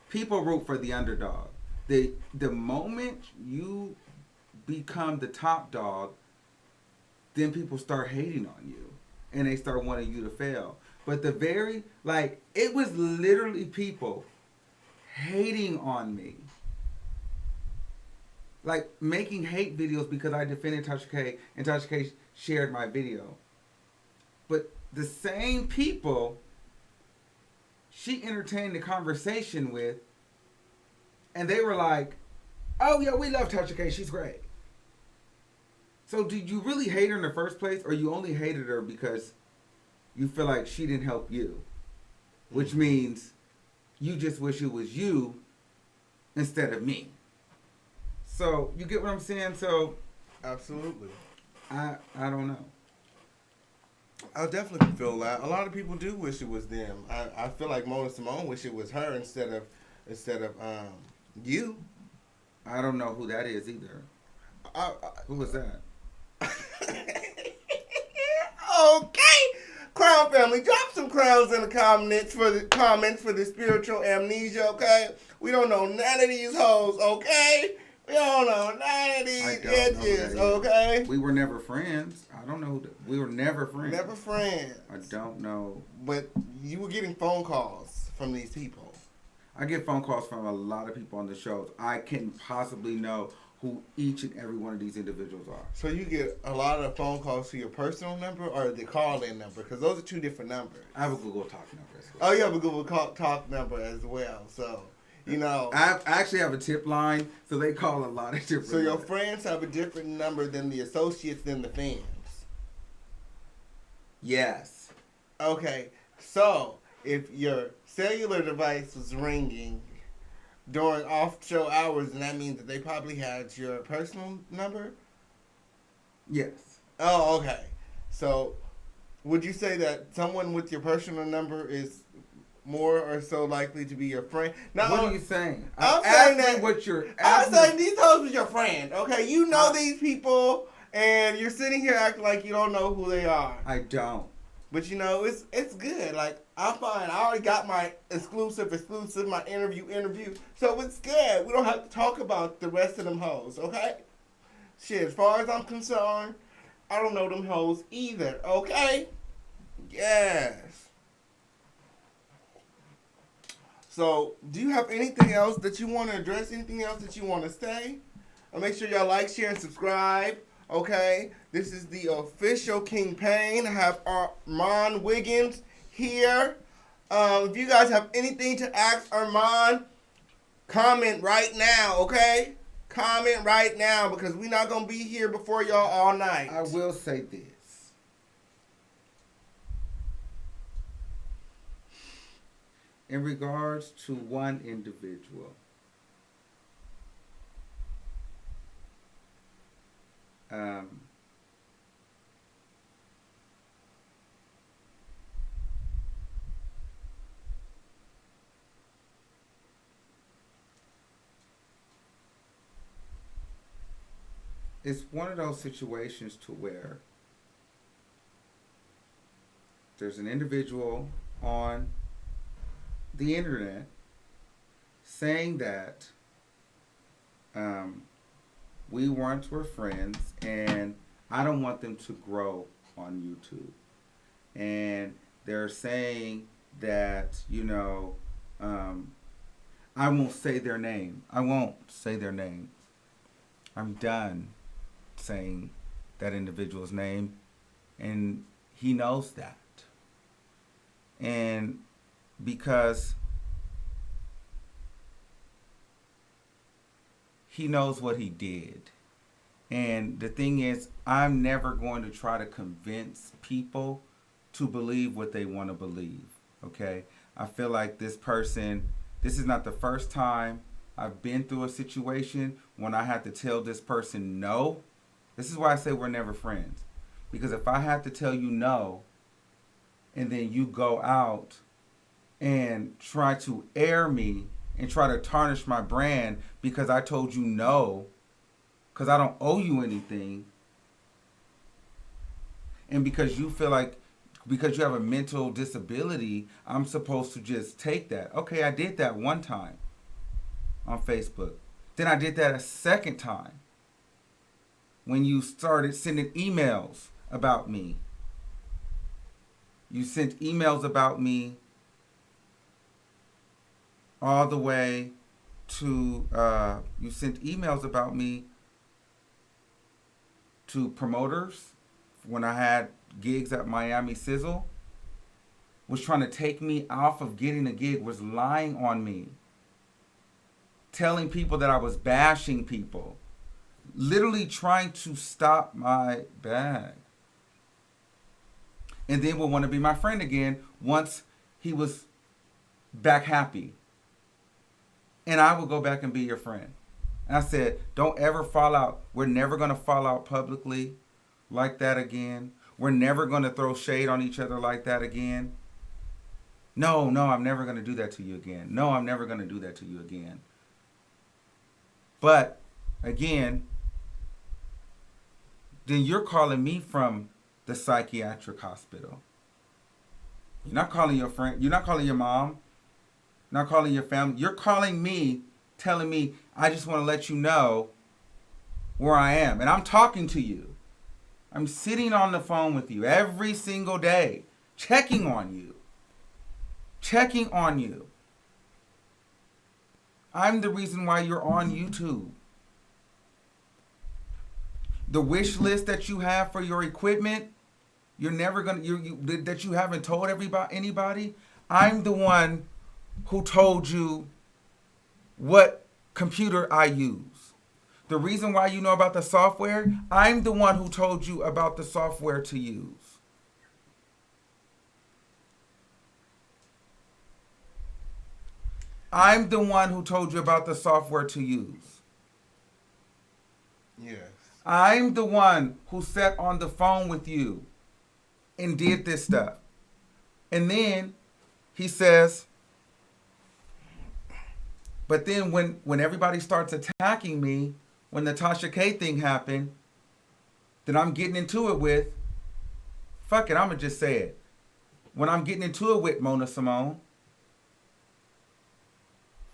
people root for the underdog. The moment you become the top dog, then people start hating on you and they start wanting you to fail. But it was literally people hating on me, like making hate videos because I defended Tasha K and Tasha K shared my video. But the same people she entertained the conversation with, and they were like, "Oh yeah, we love Tasha K. She's great." So did you really hate her in the first place, or you only hated her because you feel like she didn't help you? Which means you just wish it was you instead of me. So you get what I'm saying? So Absolutely. I don't know. I definitely feel that. A lot of people do wish it was them. I feel like Mona Simone wish it was her instead of you. I don't know who that is either. Who was that? Okay, Crown family, drop some crowns in the comments for the spiritual amnesia. Okay, we don't know none of these hoes. Okay, we don't know none of these bitches. Okay, we were never friends. I don't know. We were never friends. Never friends. I don't know. But you were getting phone calls from these people. I get phone calls from a lot of people on the shows. I can't possibly know who each and every one of these individuals are. So you get a lot of phone calls to your personal number or the call-in number? Because those are two different numbers. I have a Google Talk number as well. Oh, you have a Google Talk number as well. So, you know. I actually have a tip line, so they call a lot of different. So your friends have a different number than the associates than the fans? Yes. Okay. So, if your cellular device was ringing during off-show hours, and that means that they probably had your personal number? Yes. Oh, okay. So, would you say that someone with your personal number is more or so likely to be your friend? Now, what are you saying? I'm saying that what you're. I'm saying these hoes was your friend. Okay, you know these people, and you're sitting here acting like you don't know who they are. I don't. But you know, it's good. Like, I'm fine. I already got my exclusive, my interview. So it's good. We don't have to talk about the rest of them hoes, okay? Shit, as far as I'm concerned, I don't know them hoes either, okay? Yes. So, do you have anything else that you want to address? Anything else that you want to say? Make sure y'all like, share, and subscribe. Okay, this is the official King Payne. I have Armon Wiggins here. If you guys have anything to ask Armon, comment right now, okay? Comment right now because we're not going to be here before y'all all night. I will say this. In regards to one individual, it's one of those situations to where there's an individual on the internet saying that we once were friends and I don't want them to grow on YouTube. And they're saying that, you know, I won't say their name. I won't say their name. I'm done saying that individual's name, and he knows that. And because he knows what he did. And the thing is, I'm never going to try to convince people to believe what they want to believe, okay? I feel like this is not the first time I've been through a situation when I had to tell this person no. This is why I say we're never friends. Because if I have to tell you no, and then you go out and try to air me and try to tarnish my brand because I told you no, because I don't owe you anything, and because you feel like because you have a mental disability, I'm supposed to just take that. Okay, I did that one time on Facebook. Then I did that a second time when you started sending emails about me. You sent emails about me all the way to, you sent emails about me to promoters when I had gigs at Miami Sizzle, was trying to take me off of getting a gig, was lying on me, telling people that I was bashing people, literally trying to stop my bag. And then would want to be my friend again once he was back happy. And I would go back and be your friend. And I said, don't ever fall out. We're never going to fall out publicly like that again. We're never going to throw shade on each other like that again. No, I'm never going to do that to you again. No, I'm never going to do that to you again. But, again, then you're calling me from the psychiatric hospital. You're not calling your friend. You're not calling your mom. Not calling your family. You're calling me, telling me, I just want to let you know where I am. And I'm talking to you. I'm sitting on the phone with you every single day, checking on you. Checking on you. I'm the reason why you're on YouTube. The wish list that you have for your equipment, you're never gonna that you haven't told anybody. I'm the one who told you what computer I use. The reason why you know about the software, I'm the one who told you about the software to use. I'm the one who told you about the software to use. Yes. I'm the one who sat on the phone with you and did this stuff. And then he says, but then when everybody starts attacking me, when the Tasha K thing happened, that I'm getting into it with, fuck it, I'm going to just say it. When I'm getting into it with Mona Simone,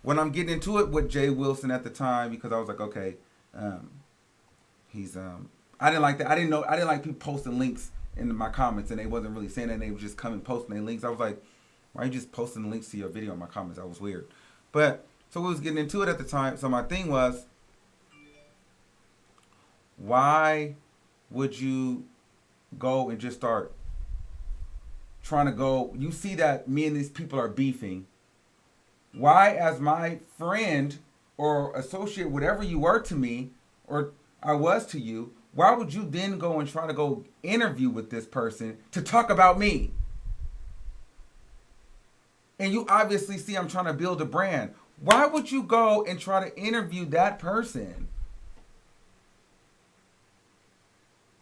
when I'm getting into it with Jay Wilson at the time, because I was like, okay, I didn't like that. I didn't like people posting links in my comments, and they wasn't really saying that. They were just coming posting their links. I was like, why are you just posting links to your video in my comments? That was weird. But so we was getting into it at the time. So my thing was, why would you go and just start trying to go? You see that me and these people are beefing. Why, as my friend or associate, whatever you were to me, or I was to you, why would you then go and try to go interview with this person to talk about me? And you obviously see I'm trying to build a brand. Why would you go and try to interview that person?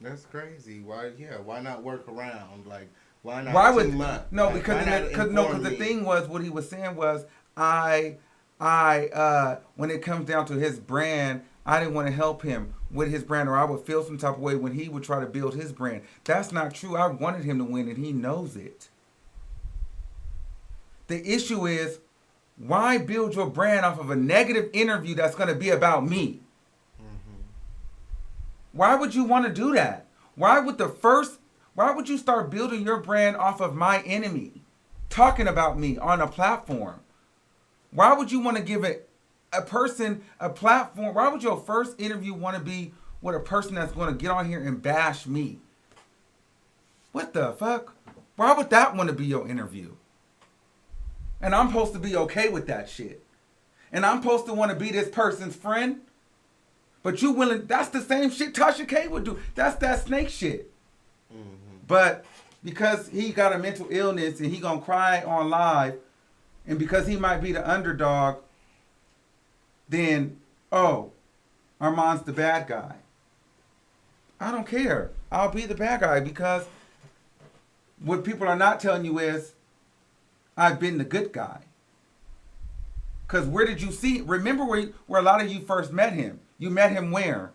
That's crazy. Why not work around? Like, why not team up? No, like, because the thing was, what he was saying was, I when it comes down to his brand, I didn't want to help him with his brand, or I would feel some type of way when he would try to build his brand. That's not true. I wanted him to win, and he knows it. The issue is, why build your brand off of a negative interview that's going to be about me? Mm-hmm. Why would you want to do that? Why would you start building your brand off of my enemy, talking about me on a platform? Why would you want to give a person a platform? Why would your first interview want to be with a person that's going to get on here and bash me? What the fuck? Why would that want to be your interview? And I'm supposed to be okay with that shit. And I'm supposed to want to be this person's friend. But you willing, that's the same shit Tasha K would do. That's that snake shit. Mm-hmm. But because he got a mental illness and he gonna cry on live, and because he might be the underdog, then, oh, Armon's the bad guy. I don't care. I'll be the bad guy because what people are not telling you is, I've been the good guy. Because where did you see? Remember where a lot of you first met him? You met him where?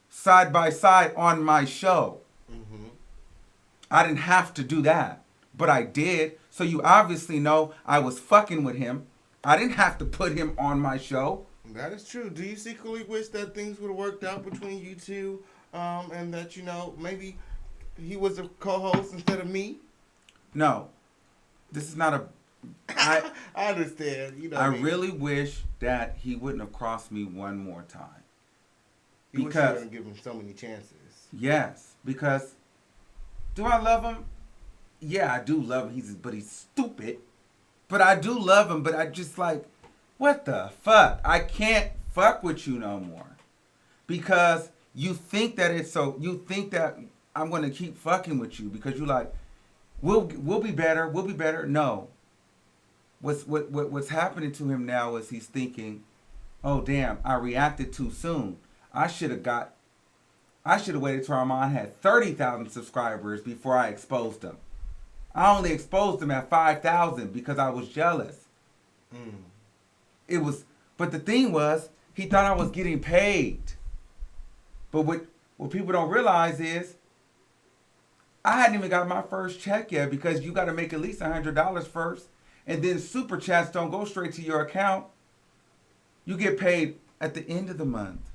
Side by side on my show. Mm-hmm. I didn't have to do that, but I did. So you obviously know I was fucking with him. I didn't have to put him on my show. That is true. Do you secretly wish that things would have worked out between you two, and that, you know, maybe he was a co-host instead of me? No. This is not a... I understand. You know, I really wish that he wouldn't have crossed me one more time. You wish you wouldn't give him so many chances. Yes, because do I love him? Yeah, I do love him. But he's stupid. But I do love him. But I just like, what the fuck? I can't fuck with you no more, because you think that it's so. You think that I'm gonna keep fucking with you because you like, we'll be better. We'll be better. No. What's happening to him now is he's thinking, oh damn, I reacted too soon. I should have waited till Armon had 30,000 subscribers before I exposed him. I only exposed him at 5,000 because I was jealous. But the thing was, he thought I was getting paid. But what people don't realize is, I hadn't even got my first check yet, because you got to make at least $100 first. And then super chats don't go straight to your account. You get paid at the end of the month.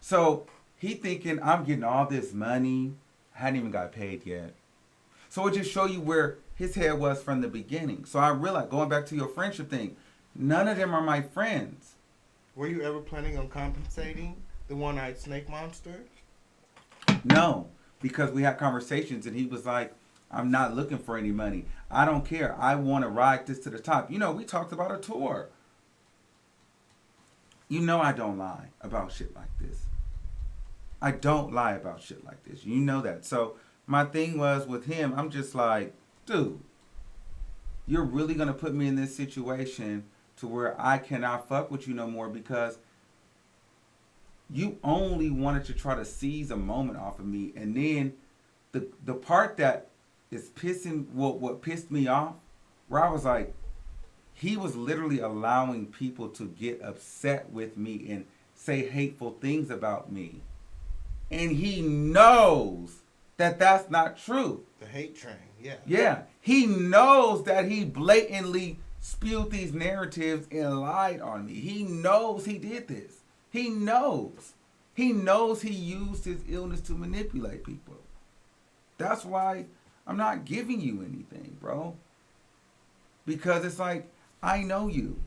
So he thinking I'm getting all this money. I hadn't even got paid yet. So it just show you where his head was from the beginning. So I realized, going back to your friendship thing, none of them are my friends. Were you ever planning on compensating the one-eyed snake monster? No, because we had conversations and he was like, I'm not looking for any money. I don't care. I want to ride this to the top. You know, we talked about a tour. You know I don't lie about shit like this. I don't lie about shit like this. You know that. So my thing was with him, I'm just like, dude, you're really going to put me in this situation to where I cannot fuck with you no more, because you only wanted to try to seize a moment off of me. And then the part that is what pissed me off, where I was like, he was literally allowing people to get upset with me and say hateful things about me. And he knows that that's not true. The hate train, yeah. Yeah. He knows that he blatantly spewed these narratives and lied on me. He knows he did this. He knows. He knows he used his illness to manipulate people. That's why I'm not giving you anything, bro. Because it's like, I know you.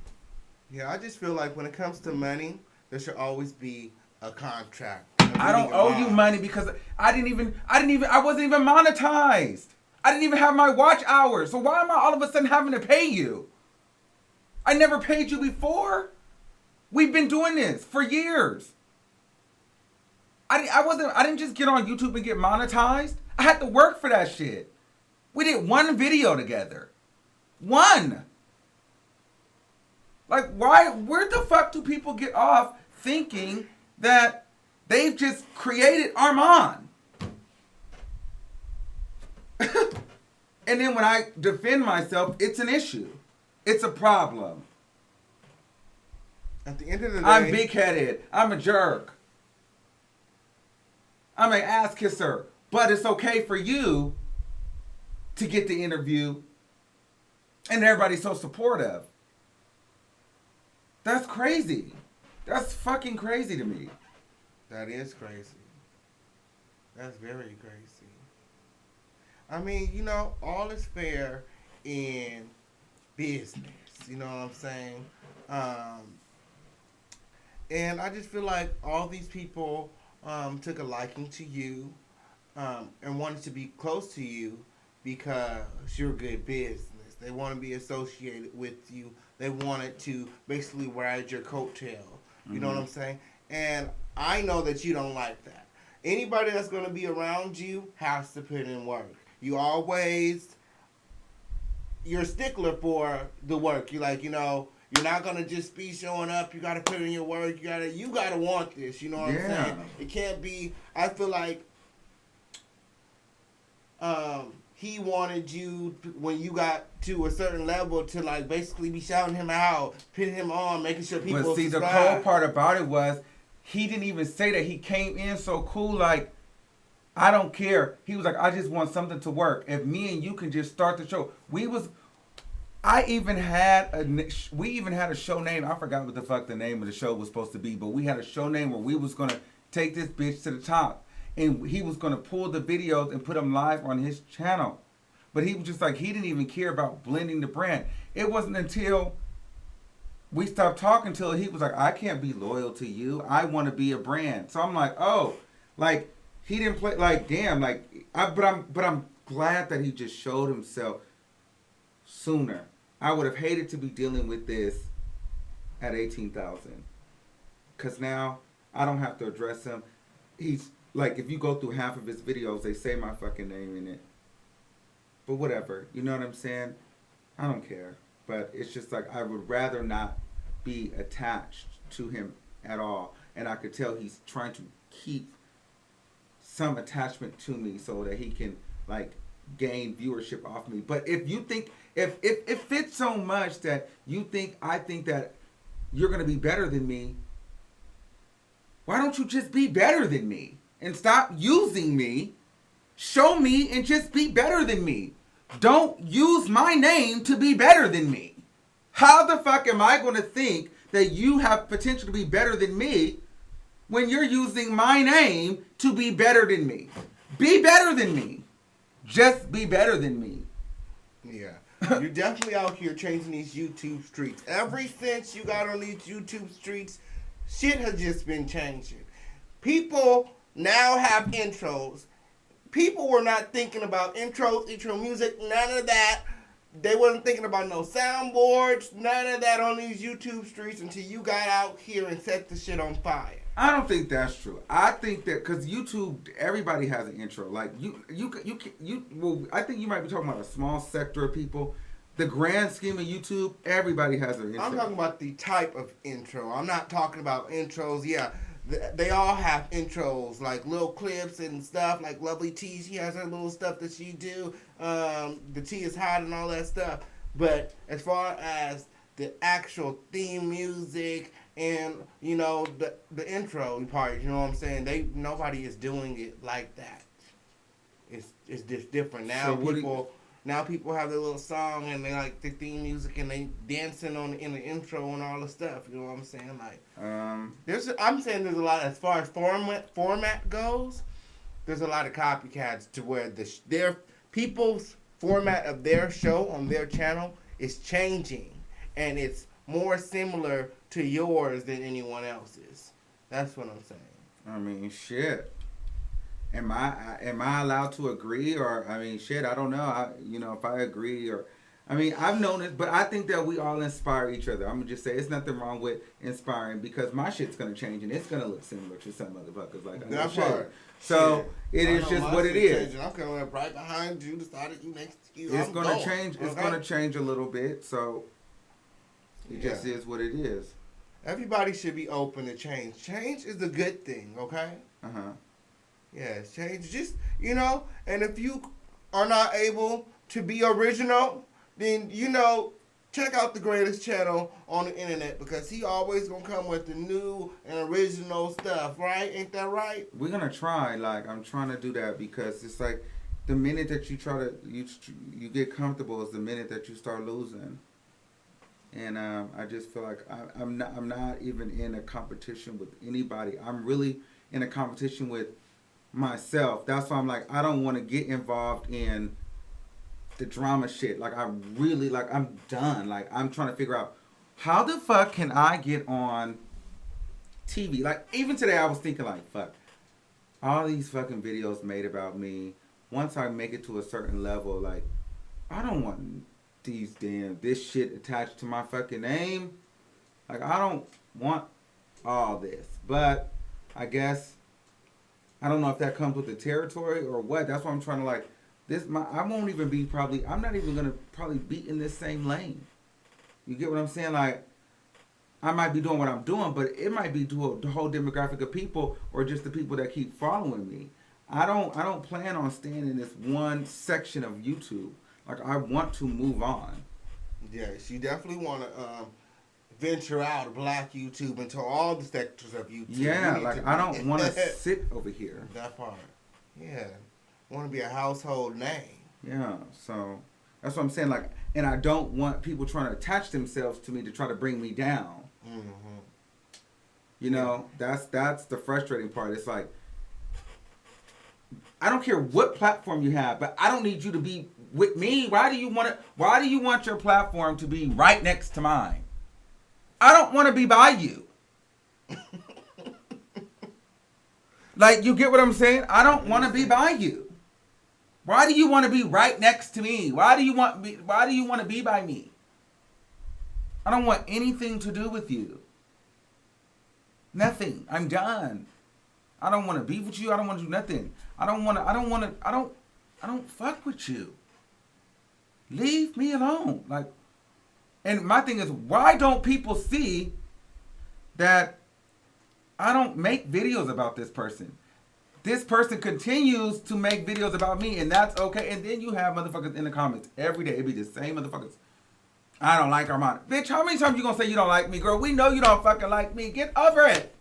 Yeah, I just feel like when it comes to money, there should always be a contract. I don't owe you money because I wasn't even monetized. I didn't even have my watch hours. So why am I all of a sudden having to pay you? I never paid you before. We've been doing this for years. I didn't just get on YouTube and get monetized. I had to work for that shit. We did one video together. One. Like, where the fuck do people get off thinking that they've just created Armon? And then when I defend myself, it's an issue. It's a problem. At the end of the day, I'm big-headed. I'm a jerk. I'm an ass kisser. But it's okay for you to get the interview and everybody's so supportive. That's crazy. That's fucking crazy to me. That is crazy. That's very crazy. I mean, you know, all is fair in business. You know what I'm saying? And I just feel like all these people took a liking to you and wanted to be close to you because you're good business. They want to be associated with you. They wanted to basically ride your coattail. You know what I'm saying? And I know that you don't like that. Anybody that's going to be around you has to put in work. You're a stickler for the work. You're like, you know, you're not going to just be showing up. You got to put in your work. You got to want this. You know what I'm saying? It can't be, I feel like he wanted you when you got to a certain level to like basically be shouting him out, pitting him on, making sure people But see, subscribe. the cold part about it was he didn't even say that. He came in so cool, like, I don't care. He was like, I just want something to work. If me and you can just start the show. We even had a show name. I forgot what the fuck the name of the show was supposed to be, but we had a show name where we was gonna take this bitch to the top, and he was gonna pull the videos and put them live on his channel. But he was just like, he didn't even care about blending the brand. It wasn't until we stopped talking till he was like, I can't be loyal to you. I want to be a brand. So I'm like, oh, like he didn't play. Like damn, like but I'm glad that he just showed himself sooner. I would have hated to be dealing with this at 18,000, cause now I don't have to address him. He's like, if you go through half of his videos, they say my fucking name in it. But whatever, you know what I'm saying? I don't care. But it's just like I would rather not be attached to him at all. And I could tell he's trying to keep some attachment to me so that he can like gain viewership off me. But if you think if it's so much that I think that you're gonna be better than me, why don't you just be better than me and stop using me? Show me and just be better than me. Don't use my name to be better than me. How the fuck am I going to think that you have potential to be better than me when you're using my name to be better than me? Be better than me. Just be better than me. Yeah. You're definitely out here changing these YouTube streets. Ever since you got on these YouTube streets, shit has just been changing. People now have intros. People were not thinking about intros, intro music, none of that. They wasn't thinking about no soundboards, none of that on these YouTube streets until you got out here and set the shit on fire. I don't think that's true. I think that because YouTube, everybody has an intro. Like well, I think you might be talking about a small sector of people. The grand scheme of YouTube, everybody has an intro. I'm talking about the type of intro. I'm not talking about intros. Yeah, they all have intros, like little clips and stuff. Like Lovely T, she has her little stuff that she do. The T is hot and all that stuff. But as far as the actual theme music and the intro part, you know what I'm saying? Nobody is doing it like that. It's just different now. So now people have their little song and they like the theme music and they dancing in the intro and all the stuff. You know what I'm saying? Like, I'm saying there's a lot as far as format goes. There's a lot of copycats to where their people's format of their show on their channel is changing, and it's more similar to yours than anyone else's. That's what I'm saying. I mean, shit. Am I allowed to agree, or I mean, shit, I don't know. If I agree, or I mean, I've known it, but I think that we all inspire each other. I'm gonna just say it's nothing wrong with inspiring, because my shit's gonna change and it's gonna look similar to some motherfuckers. Like that part. So it is just what it is. Changing. I'm coming up right behind you, decided you next to you. It's gonna change. It's gonna change a little bit. So it just is what it is. Everybody should be open to change. Change is a good thing. Okay. Yeah, change. Just, and if you are not able to be original, then, check out the greatest channel on the internet, because he always going to come with the new and original stuff, right? Ain't that right? We're going to try. Like, I'm trying to do that, because it's like the minute that you try to, you get comfortable is the minute that you start losing. And I just feel like I'm not even in a competition with anybody. I'm really in a competition with myself. That's why I'm like, I don't want to get involved in the drama shit. Like, I'm done. Like, I'm trying to figure out how the fuck can I get on TV. Like, even today I was thinking, like, fuck, all these fucking videos made about me. Once I make it to a certain level, like, I don't want this shit attached to my fucking name. Like, I don't want all this. But I guess I don't know if that comes with the territory or what. That's why I'm trying to I won't even be I'm not even going to probably be in this same lane. You get what I'm saying? Like, I might be doing what I'm doing, but it might be to the whole demographic of people, or just the people that keep following me. I don't plan on staying in this one section of YouTube. Like, I want to move on. Yes, you definitely want to venture out of Black YouTube into all the sectors of YouTube. Yeah, like, I don't want to sit over here. That part. Yeah. Want to be a household name. Yeah, so that's what I'm saying. Like, and I don't want people trying to attach themselves to me to try to bring me down. Mm-hmm. You know, that's the frustrating part. It's like, I don't care what platform you have, but I don't need you to be with me. Why do you want your platform to be right next to mine? I don't want to be by you. Like, you get what I'm saying? I don't want to be by you. Why do you want to be right next to me? Why do you want to be by me? I don't want anything to do with you. Nothing. I'm done. I don't want to be with you. I don't want to do nothing. I don't fuck with you. Leave me alone. Like, and my thing is, why don't people see that I don't make videos about this person? This person continues to make videos about me, and that's okay. And then you have motherfuckers in the comments every day. It be the same motherfuckers. I don't like Armon. Bitch, how many times you gonna say you don't like me, girl? We know you don't fucking like me. Get over it.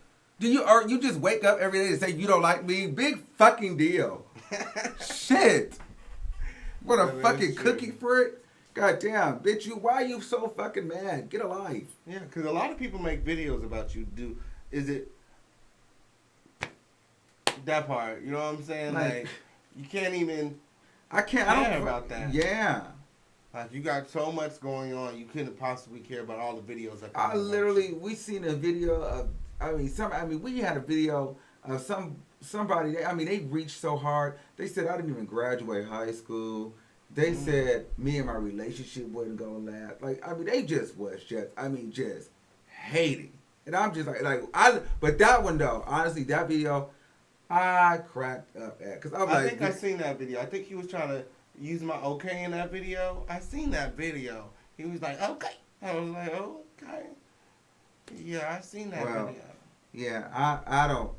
Or you just wake up every day and say you don't like me? Big fucking deal. Shit. What a fucking cookie for it. God damn, bitch, why are you so fucking mad? Get a life. Yeah, because a lot of people make videos about you. Is it that part? You know what I'm saying? Like you can't even. I don't about that. Yeah. Like, you got so much going on, you couldn't possibly care about all the videos that come out. We seen a video of. We had a video of somebody. They reached so hard. They said I didn't even graduate high school. They said me and my relationship wasn't gonna last. They just was just hating. And I'm just but that one though, honestly, that video, I cracked up at. Cause I think I seen that video. I think he was trying to use my okay in that video. I seen that video. He was like, okay. I was like, okay. Yeah, I seen that video. Yeah, I don't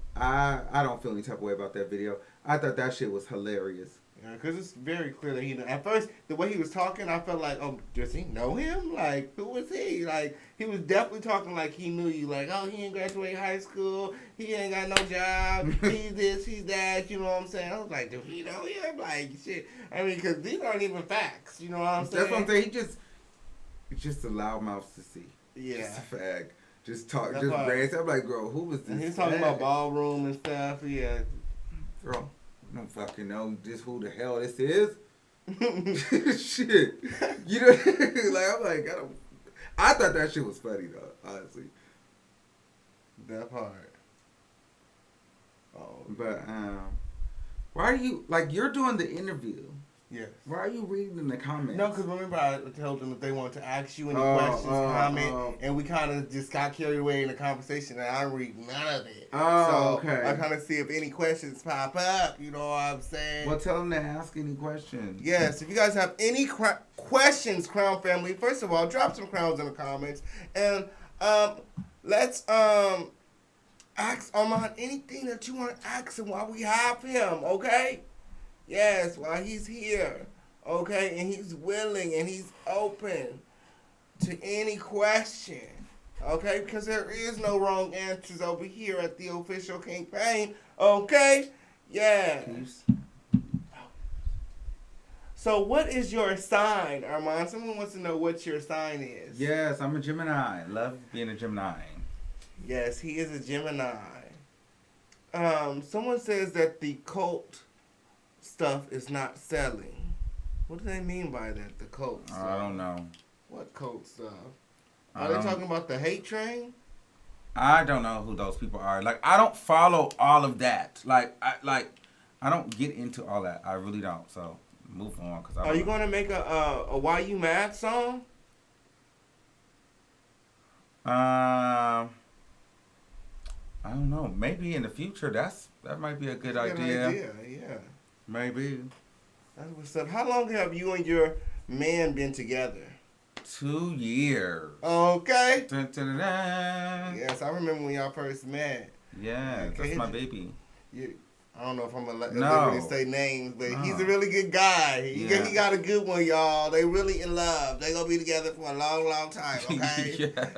feel any type of way about that video. I thought that shit was hilarious. Yeah, because it's very clear that at first, the way he was talking, I felt like, does he know him? Like, who was he? Like, he was definitely talking like he knew you. Like, he ain't graduate high school. He ain't got no job. He's this, he's that. You know what I'm saying? I was like, do he know him? Like, shit. Because these aren't even facts. You know what I'm saying? That's what I'm saying. It's just a loudmouth to see. Yeah. Just a fag. Just talk, just raise. I'm like, girl, who was this? And he's talking about ballroom and stuff. Yeah. Girl, I don't fucking know just who the hell this is. Shit. You know, I thought that shit was funny though, honestly. That part. Oh. But why are you you're doing the interview? Yes. Why are you reading in the comments? No, because remember I told them if they wanted to ask you any questions, comment, and we kind of just got carried away in the conversation, and I didn't read none of it. Okay. I kind of see if any questions pop up, you know what I'm saying? Well, tell them to ask any questions. Yes, if you guys have any questions, Crown family, first of all, drop some crowns in the comments, and let's ask Armon anything that you want to ask him while we have him, okay? Yes, while he's here, okay, and he's willing and he's open to any question, okay, because there is no wrong answers over here at the official campaign, okay? Yeah. Peace. So what is your sign, Armon? Someone wants to know what your sign is. Yes, I'm a Gemini. Love being a Gemini. Yes, he is a Gemini. Someone says that the cult stuff is not selling. What do they mean by that, the cult stuff? I don't know. What cult stuff? Are they talking about the hate train? I don't know who those people are. I don't follow all of that. I don't get into all that. I really don't. So move on. Are you going to make a Why You Mad song? I don't know. Maybe in the future. That might be a good idea. Yeah. Maybe. That's what's up. How long have you and your man been together? 2 years. Okay. Dun, dun, dun, dun. Yes, I remember when y'all first met. Yeah, that's my baby. I don't know if I'm gonna let No. really say names, but No. he's a really good guy. He Yeah. got a good one, y'all. They really in love. They gonna be together for a long, long time. Okay. Yeah.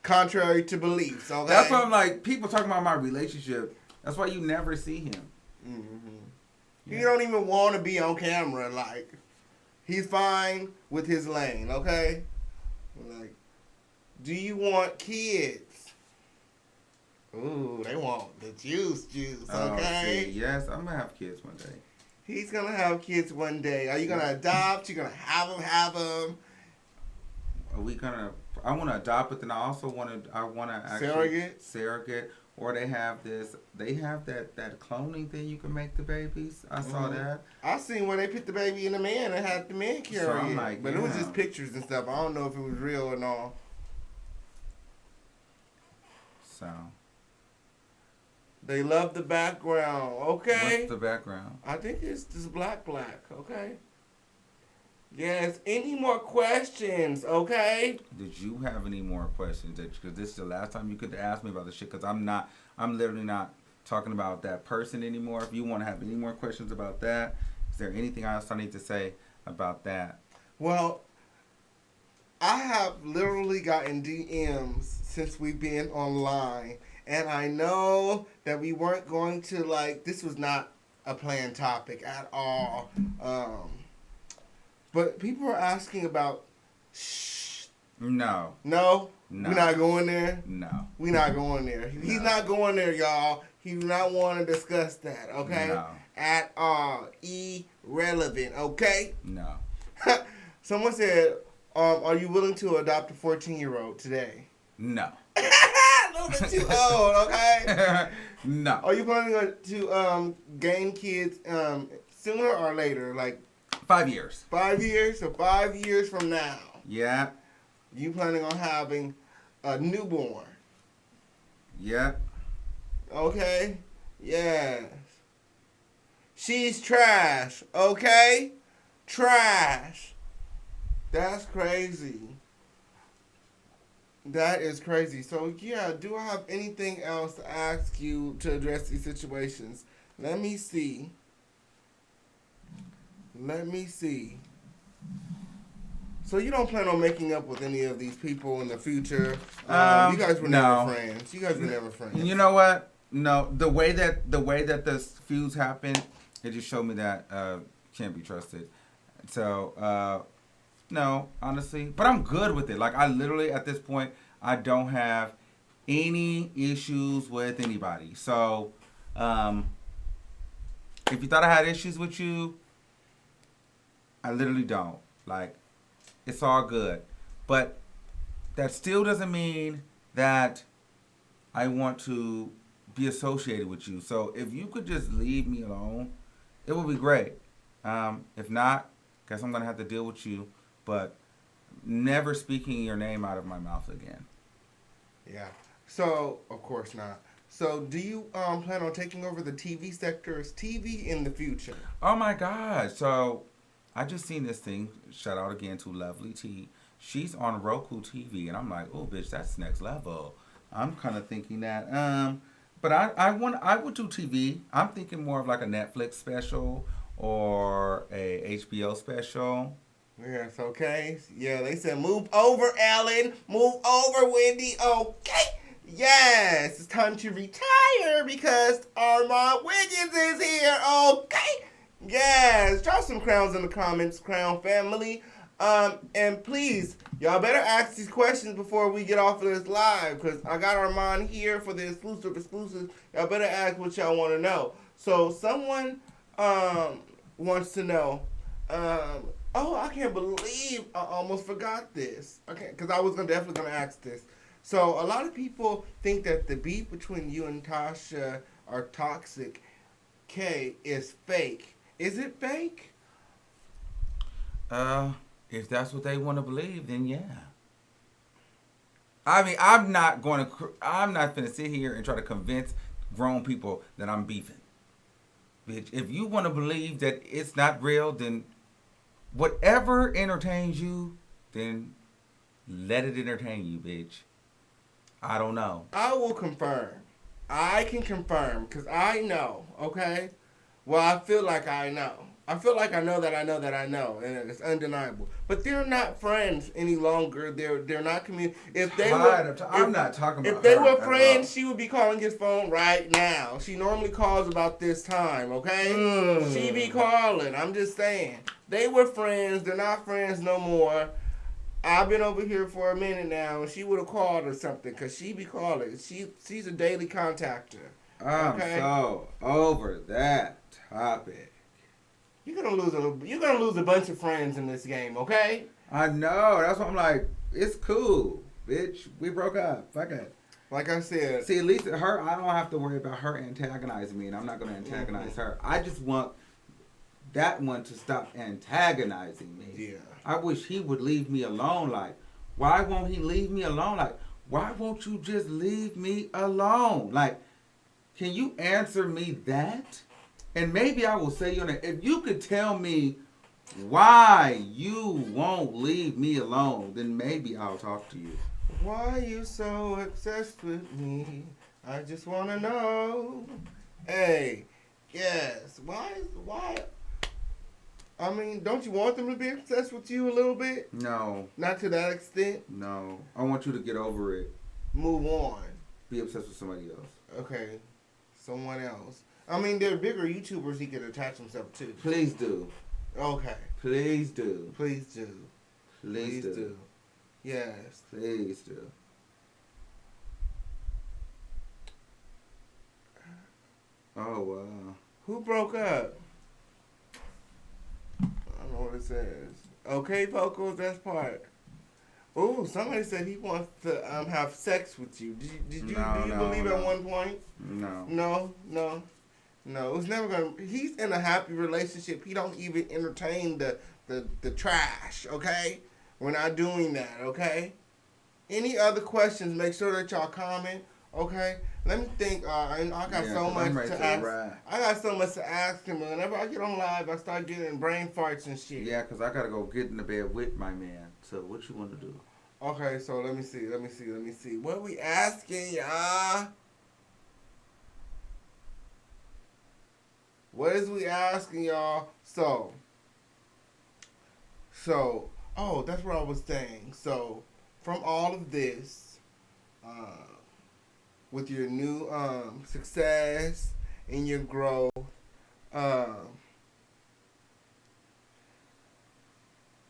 Contrary to beliefs. Okay. That's why I'm like, people talking about my relationship. That's why you never see him. Mm-hmm. Yeah. He don't even want to be on camera. Like, he's fine with his lane. Okay. Like, do you want kids? Ooh, they want the juice. Okay. See, yes, I'm gonna have kids one day. He's gonna have kids one day. Are you gonna adopt? You gonna have them? Are we gonna? I want to adopt, but then I also want to. I want to actually surrogate. Or they have this. They have that cloning thing. You can make the babies. I saw that. I seen where they put the baby in the man and had the man carry it. Like, but it was just pictures and stuff. I don't know if it was real or not. So. They love the background. Okay. What's the background? I think it's just black. Okay. Yes. Any more questions? Okay. Did you have any more questions? Because this is the last time you could ask me about this shit. Because I'm literally not talking about that person anymore. If you want to have any more questions about that, is there anything else I need to say about that? Well, I have literally gotten DMs since we've been online. And I know that we weren't going to, this was not a planned topic at all. But people are asking about, No. No? No. We're not going there? No. We're not going there. No. He's not going there, y'all. He do not want to discuss that, okay? No. At all. Irrelevant, okay? No. Someone said, are you willing to adopt a 14-year-old today? No. A little bit too old, okay? No. Are you planning to gain kids sooner or later? 5 years. 5 years? So 5 years from now, Yeah. you planning on having a newborn? Yeah. Okay? Yes. She's trash, okay? Trash. That's crazy. That is crazy. So, yeah, do I have anything else to ask you to address these situations? Let me see. So, you don't plan on making up with any of these people in the future? You guys were never friends. You know what? No, the way that the feuds happened, it just showed me that can't be trusted. So, no, honestly. But I'm good with it. I literally, at this point, I don't have any issues with anybody. So, if you thought I had issues with you, I literally don't. It's all good. But that still doesn't mean that I want to be associated with you. So, if you could just leave me alone, it would be great. If not, guess I'm going to have to deal with you. But never speaking your name out of my mouth again. Yeah. So, of course not. So, do you plan on taking over the TV sector's TV in the future? Oh my God. So, I just seen this thing. Shout out again to Lovely T. She's on Roku TV. And I'm like, oh, bitch, that's next level. I'm kind of thinking that. But I would do TV. I'm thinking more of a Netflix special or a HBO special. Yes, okay. Yeah, they said move over, Ellen. Move over, Wendy. Okay. Yes, it's time to retire because Armon Wiggins is here. Okay. Yes, drop some crowns in the comments, Crown family. And please, y'all better ask these questions before we get off of this live because I got Armon here for the exclusive. Y'all better ask what y'all want to know. So someone wants to know. Oh, I can't believe I almost forgot this. Okay, because I was definitely gonna ask this. So a lot of people think that the beef between you and Tasha or Toxic K is fake. Is it fake? If that's what they want to believe, then yeah. I mean, I'm not finna sit here and try to convince grown people that I'm beefing. Bitch, if you want to believe that it's not real, then whatever entertains you, then let it entertain you, bitch. I don't know. I will confirm I can confirm because I know, okay? Well, I feel like I know. I feel like I know that I know that I know, and it's undeniable. But they're not friends any longer. They're not If they were, I'm not talking about if they her were at all. friends, she would be calling his phone right now. She normally calls about this time, okay? She be calling. I'm just saying. They were friends. They're not friends no more. I've been over here for a minute now, and she would have called or something, because she be calling. She's a daily contactor. I'm so over that topic. You're gonna lose a bunch of friends in this game, okay? I know. That's why I'm like, it's cool, bitch. We broke up. Fuck it. Like I said. See, at least her, I don't have to worry about her antagonizing me, and I'm not going to antagonize her. I just want that one to stop antagonizing me. Yeah. I wish he would leave me alone. Like, why won't he leave me alone? Like, why won't you just leave me alone? Like, can you answer me that? And maybe I will say your name. If you could tell me why you won't leave me alone, then maybe I'll talk to you. Why you so obsessed with me? I just want to know. Hey, yes. Why? I mean, don't you want them to be obsessed with you a little bit? No. Not to that extent? No. I want you to get over it. Move on. Be obsessed with somebody else. Okay. Someone else. I mean, there are bigger YouTubers he could attach himself to. Please do. Okay. Please do. Please do. Please do. Yes. Please do. Oh, wow. Who broke up? I don't know what it says. Okay, vocals, that's part. Oh, somebody said he wants to have sex with you. Do you believe at one point? No. No, it's never gonna. He's in a happy relationship. He don't even entertain the trash. Okay, we're not doing that. Okay. Any other questions? Make sure that y'all comment. Okay. Let me think. I got so much to ask. I got so much to ask him. Whenever I get on live, I start getting brain farts and shit. Yeah, cause I gotta go get in the bed with my man. So what you want to do? Okay, so let me see. What we asking, y'all? What is we asking, y'all? So, oh, that's what I was saying. So, from all of this, with your new success and your growth, of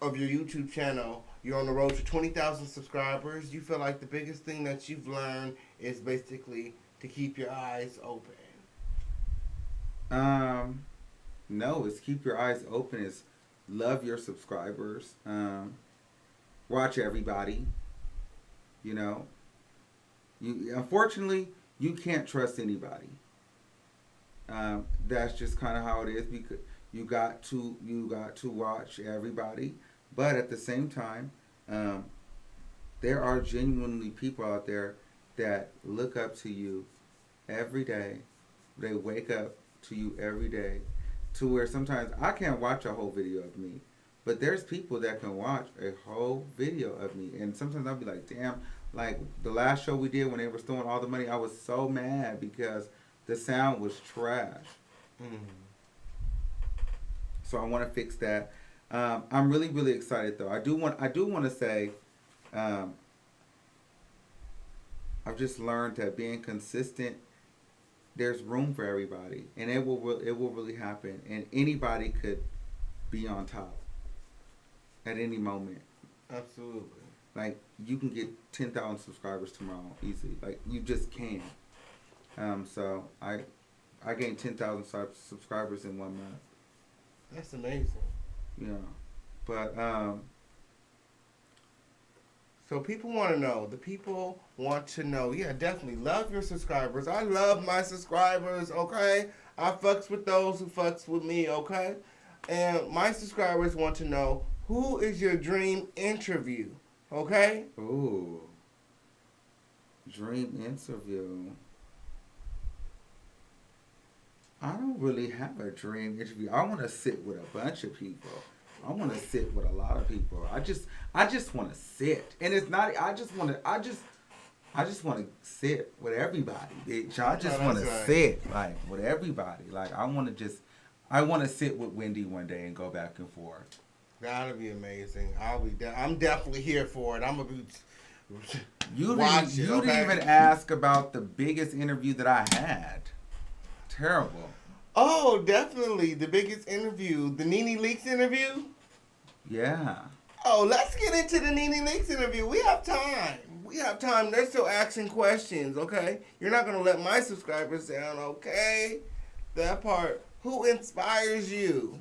your YouTube channel, you're on the road to 20,000 subscribers. You feel like the biggest thing that you've learned is basically to keep your eyes open. No, it's keep your eyes open. It's love your subscribers. Watch everybody. You know, unfortunately you can't trust anybody. That's just kind of how it is, because you got to watch everybody. But at the same time, there are genuinely people out there that look up to you every day. They wake up to you every day, to where sometimes I can't watch a whole video of me, but there's people that can watch a whole video of me. And sometimes I'll be like, damn, like the last show we did when they were stealing all the money, I was so mad because the sound was trash. So I want to fix that. I'm really, really excited though. I do want to say, I've just learned that being consistent, there's room for everybody, and it will really happen, and anybody could be on top at any moment. Absolutely. Like, you can get 10,000 subscribers tomorrow easily. Like, you just can. So I gained 10,000 subscribers in 1 month. That's amazing. Yeah, but so people want to know. The people want to know. Yeah, definitely love your subscribers. I love my subscribers. Okay, I fucks with those who fucks with me. Okay, and my subscribers want to know, who is your dream interview? Okay. Ooh, dream interview. I don't really have a dream interview. I want to sit with a bunch of people. I want to sit with a lot of people. I just want to sit, and it's not. I just I just want to sit with everybody, bitch. I just No, want to that's right. sit like with everybody. Like I want to sit with Wendy one day and go back and forth. That'll be amazing. I'm definitely here for it. I'm gonna be. You Watch didn't, it, you okay? didn't even ask about the biggest interview that I had. Terrible. Oh, definitely the biggest interview, the Nene Leakes interview. Yeah. Oh, let's get into the Nene Leakes interview. We have time. We have time. They're still asking questions, okay? You're not gonna let my subscribers down, okay? That part. Who inspires you?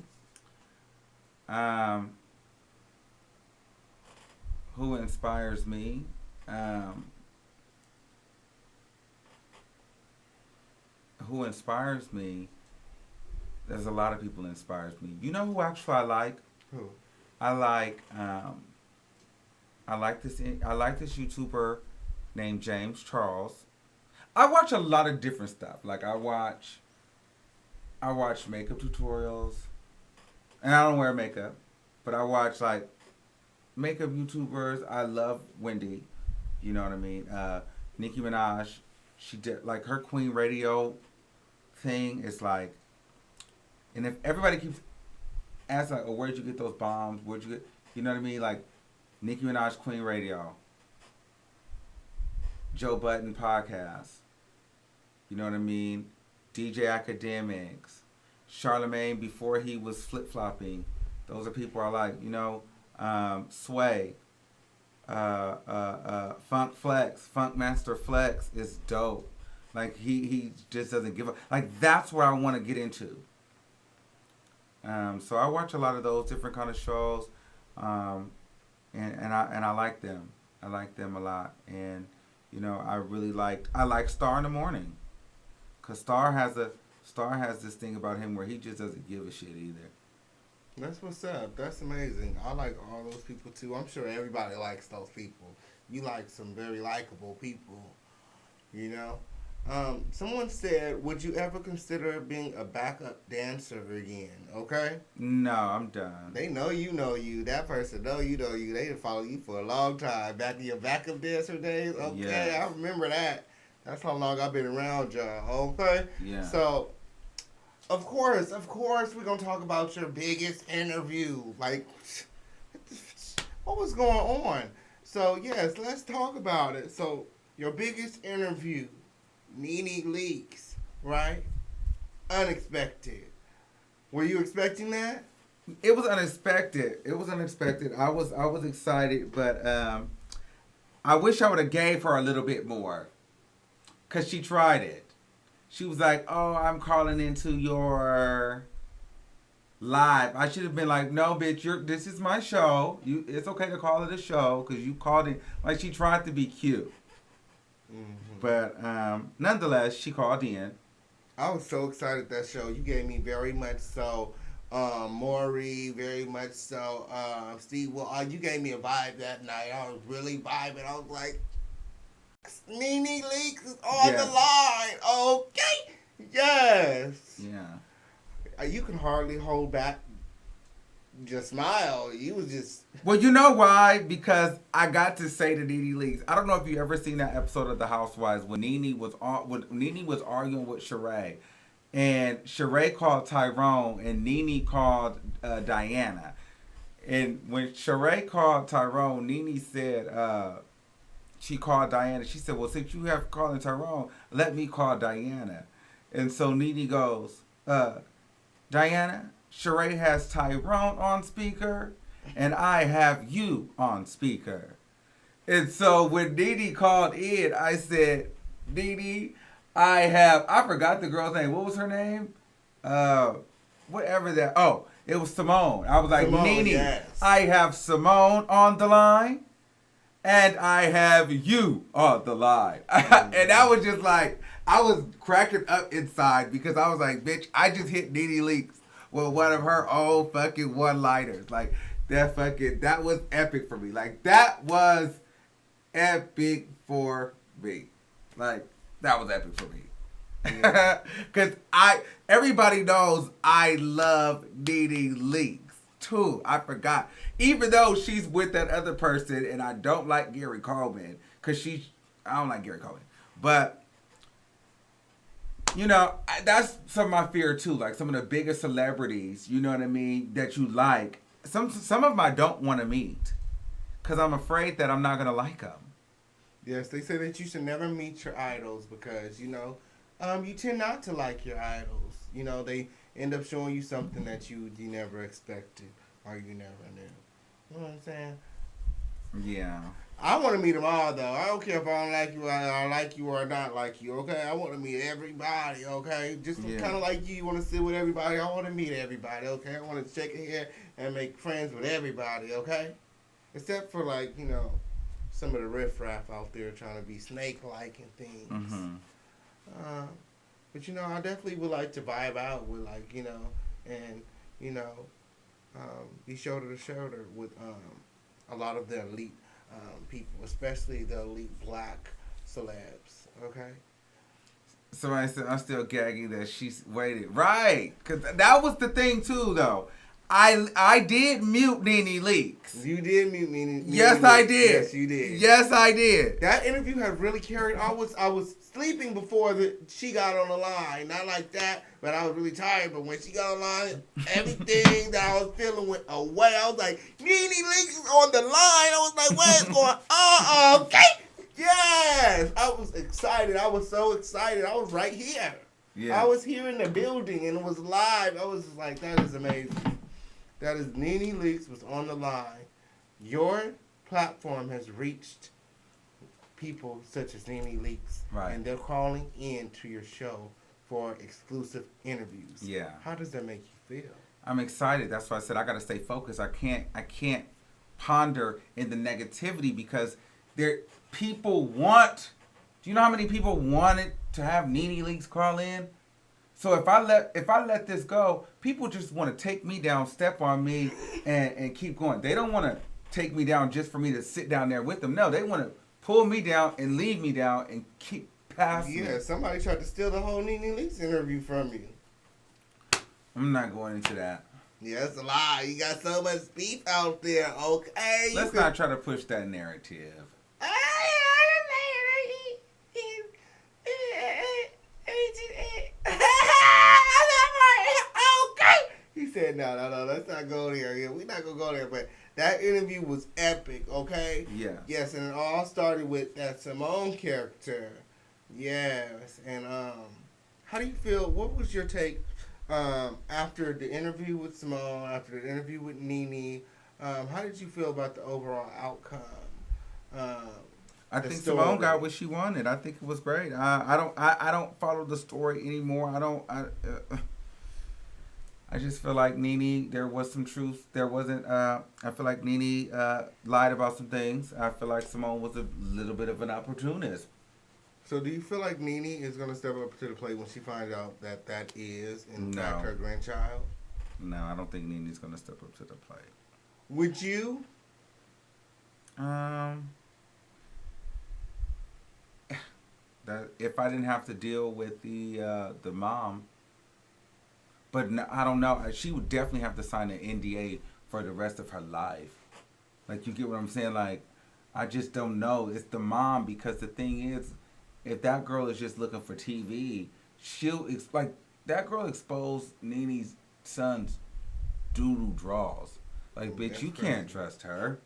Who inspires me? Who inspires me? There's a lot of people that inspires me. You know who actually I like? Who? I like this YouTuber named James Charles. I watch a lot of different stuff. Like I watch makeup tutorials, and I don't wear makeup, but I watch like makeup YouTubers. I love Wendy. You know what I mean? Nicki Minaj. She did like her Queen Radio thing is like, and if everybody keeps asking like, oh, where'd you get those bombs? Where'd you get, you know what I mean? Like Nicki Minaj Queen Radio, Joe Budden podcast. You know what I mean? DJ Academics, Charlemagne before he was flip flopping. Those are people I like. You know, Sway, Funk Flex, Funk Master Flex is dope. Like he just doesn't give up. Like that's what I want to get into. So I watch a lot of those different kind of shows, and I like them. I like them a lot, and you know I like Star in the Morning, cause Star has this thing about him where he just doesn't give a shit either. That's what's up. That's amazing. I like all those people too. I'm sure everybody likes those people. You like some very likable people, you know? Someone said, would you ever consider being a backup dancer again? Okay? No, I'm done. They know you know you. That person know you know you. They done follow you for a long time. Back in your backup dancer days? Okay, Yes. I remember that. That's how long I've been around y'all. Okay? Yeah. So, of course, we're going to talk about your biggest interview. Like, what was going on? So, yes, let's talk about it. So, your biggest interview, Nene Leakes, right? Unexpected. Were you expecting that? It was unexpected. I was excited, but I wish I would have gave her a little bit more, cause she tried it. She was like, "Oh, I'm calling into your live." I should have been like, "No, bitch, this is my show. It's okay to call it a show, cause you called it." Like she tried to be cute, but nonetheless, she called in. I was so excited that show. You gave me very much so, Maury, very much so, Steve. Well, you gave me a vibe that night. I was really vibing. I was like, Nene Leakes is on the line. Okay. Yes. Yeah. You can hardly hold back your smile. You was just. Well, you know why? Because I got to say to Nene Leakes. I don't know if you ever seen that episode of The Housewives when Nene was arguing with Sheree, and Sheree called Tyrone and Nene called Diana. And when Sheree called Tyrone, Nene said she called Diana. She said, "Well, since you have calling Tyrone, let me call Diana." And so Nene goes, "Diana, Sheree has Tyrone on speaker, and I have you on speaker." And so when Nene called in, I said, "Nene, I forgot the girl's name. What was her name? Whatever that. Oh, it was Simone." I was like, Simone, "Nene, yes. I have Simone on the line, and I have you on the line." And I was just like, I was cracking up inside because I was like, bitch, I just hit Nene Leakes with one of her old fucking one-liners. Like, that was epic for me. Like, that was epic for me. Like, that was epic for me. Because everybody knows I love Nene Leakes too. I forgot. Even though she's with that other person and I don't like Gary Coleman, because I don't like Gary Coleman. But, that's some of my fear too. Like some of the biggest celebrities, you know what I mean, that you like. Some of them I don't want to meet because I'm afraid that I'm not going to like them. Yes, they say that you should never meet your idols because, you tend not to like your idols. They end up showing you something that you never expected or you never knew. You know what I'm saying? Yeah. I want to meet them all, though. I don't care if I don't like you, I like you or not like you, okay? I want to meet everybody, okay? Just kind of like you want to sit with everybody. I want to meet everybody, okay? I want to shake a hand and make friends with everybody, okay? Except for, some of the riffraff out there trying to be snake-like and things. Mm-hmm. But, I definitely would like to vibe out with, be shoulder to shoulder with a lot of the elite people, especially the elite black celebs, okay? Somebody said, I'm still gagging that she's waited. Right. Because that was the thing, too, though. I did mute Nene Leakes. You did mute Nene. Yes, I did. Yes, you did. Yes, I did. That interview had really carried. I was sleeping before she got on the line. Not like that, but I was really tired. But when she got on the line, everything that I was feeling went away. I was like, Nene Leakes is on the line. I was like, what is going on? Okay. Yes. I was excited. I was so excited. I was right here. Yeah. I was here in the building and it was live. I was just like, that is amazing. That is Nene Leakes was on the line. Your platform has reached people such as Nene Leakes. Right. And they're calling in to your show for exclusive interviews. Yeah. How does that make you feel? I'm excited. That's why I said I got to stay focused. I can't ponder in the negativity because people want. Do you know how many people wanted to have Nene Leakes call in? So if I let this go, people just want to take me down, step on me, and keep going. They don't want to take me down just for me to sit down there with them. No, they want to pull me down and leave me down and keep past me. Yeah, somebody tried to steal the whole Nene Leakes interview from you. I'm not going into that. Yeah, that's a lie. You got so much beef out there, okay? Let's not try to push that narrative. He said, no, let's not go there. Yeah, we're not going to go there. But that interview was epic, okay? Yeah. Yes, and it all started with that Simone character. Yes. And how do you feel? What was your take after the interview with Simone, after the interview with Nene? How did you feel about the overall outcome? I think Simone got what she wanted. I think it was great. I don't follow the story anymore. I just feel like Nene, there was some truth. There wasn't. I feel like Nene lied about some things. I feel like Simone was a little bit of an opportunist. So do you feel like Nene is going to step up to the plate when she finds out that is in fact her grandchild? No, I don't think Nene's going to step up to the plate. Would you? That if I didn't have to deal with the mom. But no, I don't know. She would definitely have to sign an NDA for the rest of her life. Like, you get what I'm saying? Like, I just don't know. It's the mom, because the thing is, if that girl is just looking for TV, that girl exposed Nene's son's doo-doo draws. Like, bitch, you can't trust her.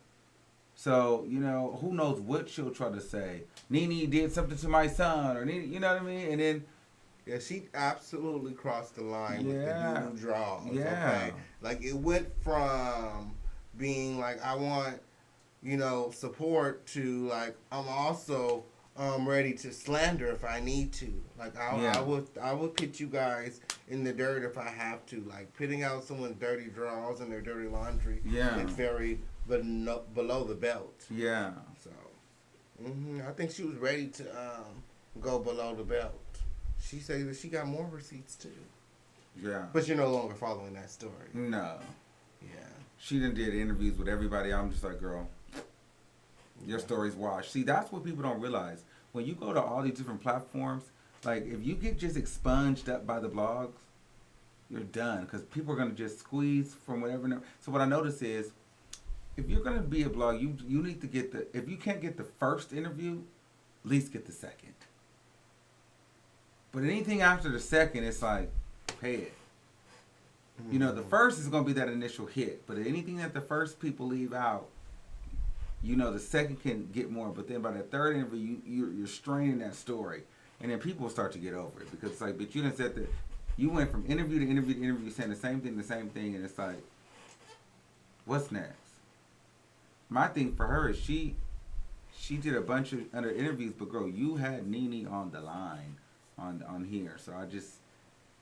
So, who knows what she'll try to say. Nene did something to my son, or Nene, you know what I mean? And then, yeah, she absolutely crossed the line with the doo-doo draws. Yeah. Okay? Like, it went from being like, I want, support to, like, I'm also ready to slander if I need to. Like, I would put you guys in the dirt if I have to. Like, putting out someone's dirty drawers and their dirty laundry. Yeah. It's very below the belt. Yeah. So, I think she was ready to go below the belt. She said that she got more receipts too. Yeah. But you're no longer following that story. No. Yeah. She done did interviews with everybody. I'm just like, girl, your story's washed. See, that's what people don't realize. When you go to all these different platforms, like, if you get just expunged up by the blogs, you're done. Because people are going to just squeeze from whatever. So what I notice is, if you're going to be a blog, you need to get if you can't get the first interview, at least get the second. But anything after the second, it's like, pay it. You know, the first is going to be that initial hit. But anything that the first people leave out, you know, the second can get more. But then by the third interview, you're straining that story. And then people start to get over it. Because it's like, but you done said that you went from interview to interview to interview saying the same thing. And it's like, what's next? My thing for her is she did a bunch of other interviews. But, girl, you had Nene on the line on here. So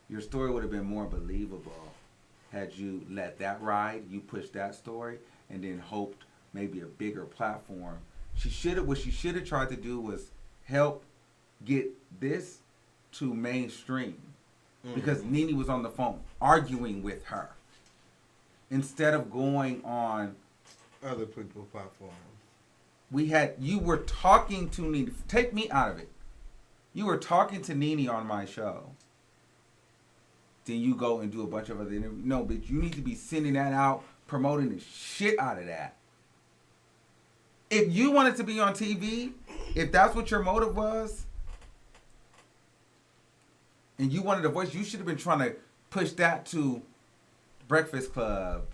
your story would have been more believable had you let that ride, you pushed that story, and then hoped maybe a bigger platform. What she should have tried to do was help get this to mainstream. Because Nene was on the phone arguing with her. Instead of going on other people's platforms. You were talking to Nene. Take me out of it. You were talking to Nene on my show. Then you go and do a bunch of other interviews. No, but you need to be sending that out, promoting the shit out of that. If you wanted to be on TV, if that's what your motive was, and you wanted a voice, you should have been trying to push that to Breakfast Club.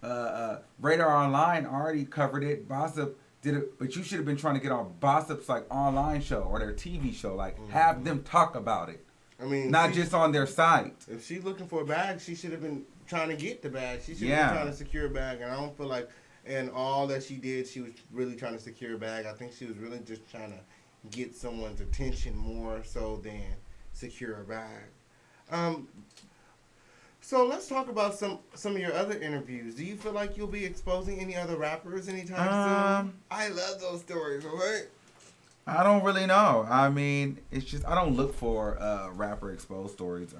Radar Online already covered it. Gossip did it, but you should have been trying to get on Gossip's like online show or their TV show. Like have them talk about it. I mean, not just on their site. If she's looking for a bag, she should have been trying to get the bag. She should have been trying to secure a bag. And I don't feel like, in all that she did, she was really trying to secure a bag. I think she was really just trying to get someone's attention more so than secure a bag. So let's talk about some of your other interviews. Do you feel like you'll be exposing any other rappers anytime soon? I love those stories, alright? I don't really know. I mean, it's just I don't look for rapper exposed stories.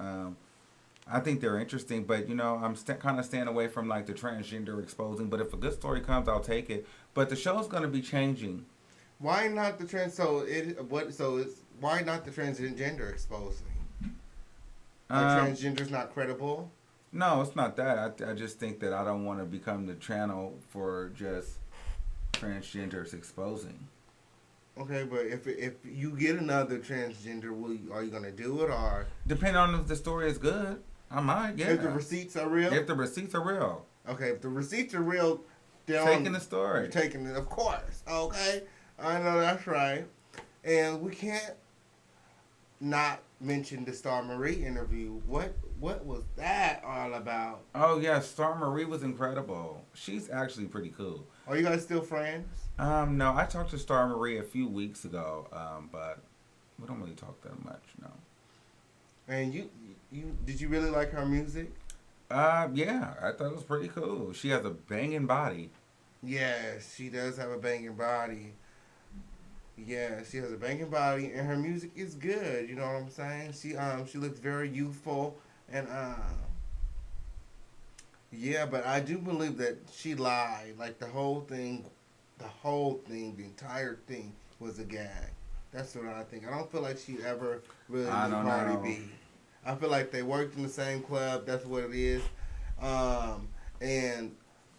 I think they're interesting, but you know, I'm kind of staying away from like the transgender exposing. But if a good story comes, I'll take it. But the show's gonna be changing. Why not the why not the transgender exposing? Are transgenders not credible? No, it's not that. I just think that I don't want to become the channel for just transgenders exposing. Okay, but if you get another transgender, are you gonna do it or? Depending on if the story is good, I might. Yeah. If the receipts are real. If the receipts are real. Okay, if the receipts are real, taking the story. Taking it, of course. Okay, I know that's right, and we can't not mention the Star Marie interview. What was that all about? Oh yeah, Star Marie was incredible. She's actually pretty cool. Are you guys still friends? No, I talked to Star Marie a few weeks ago, but we don't really talk that much, no. And you did you really like her music? Yeah, I thought it was pretty cool. She has a banging body. Yes, she does have a banging body. Yeah, she has a banging body, and her music is good. You know what I'm saying? She looks very youthful, and yeah, but I do believe that she lied. Like the entire thing was a gag. That's what I think. I don't feel like she ever really knew Cardi B. I feel like they worked in the same club. That's what it is. And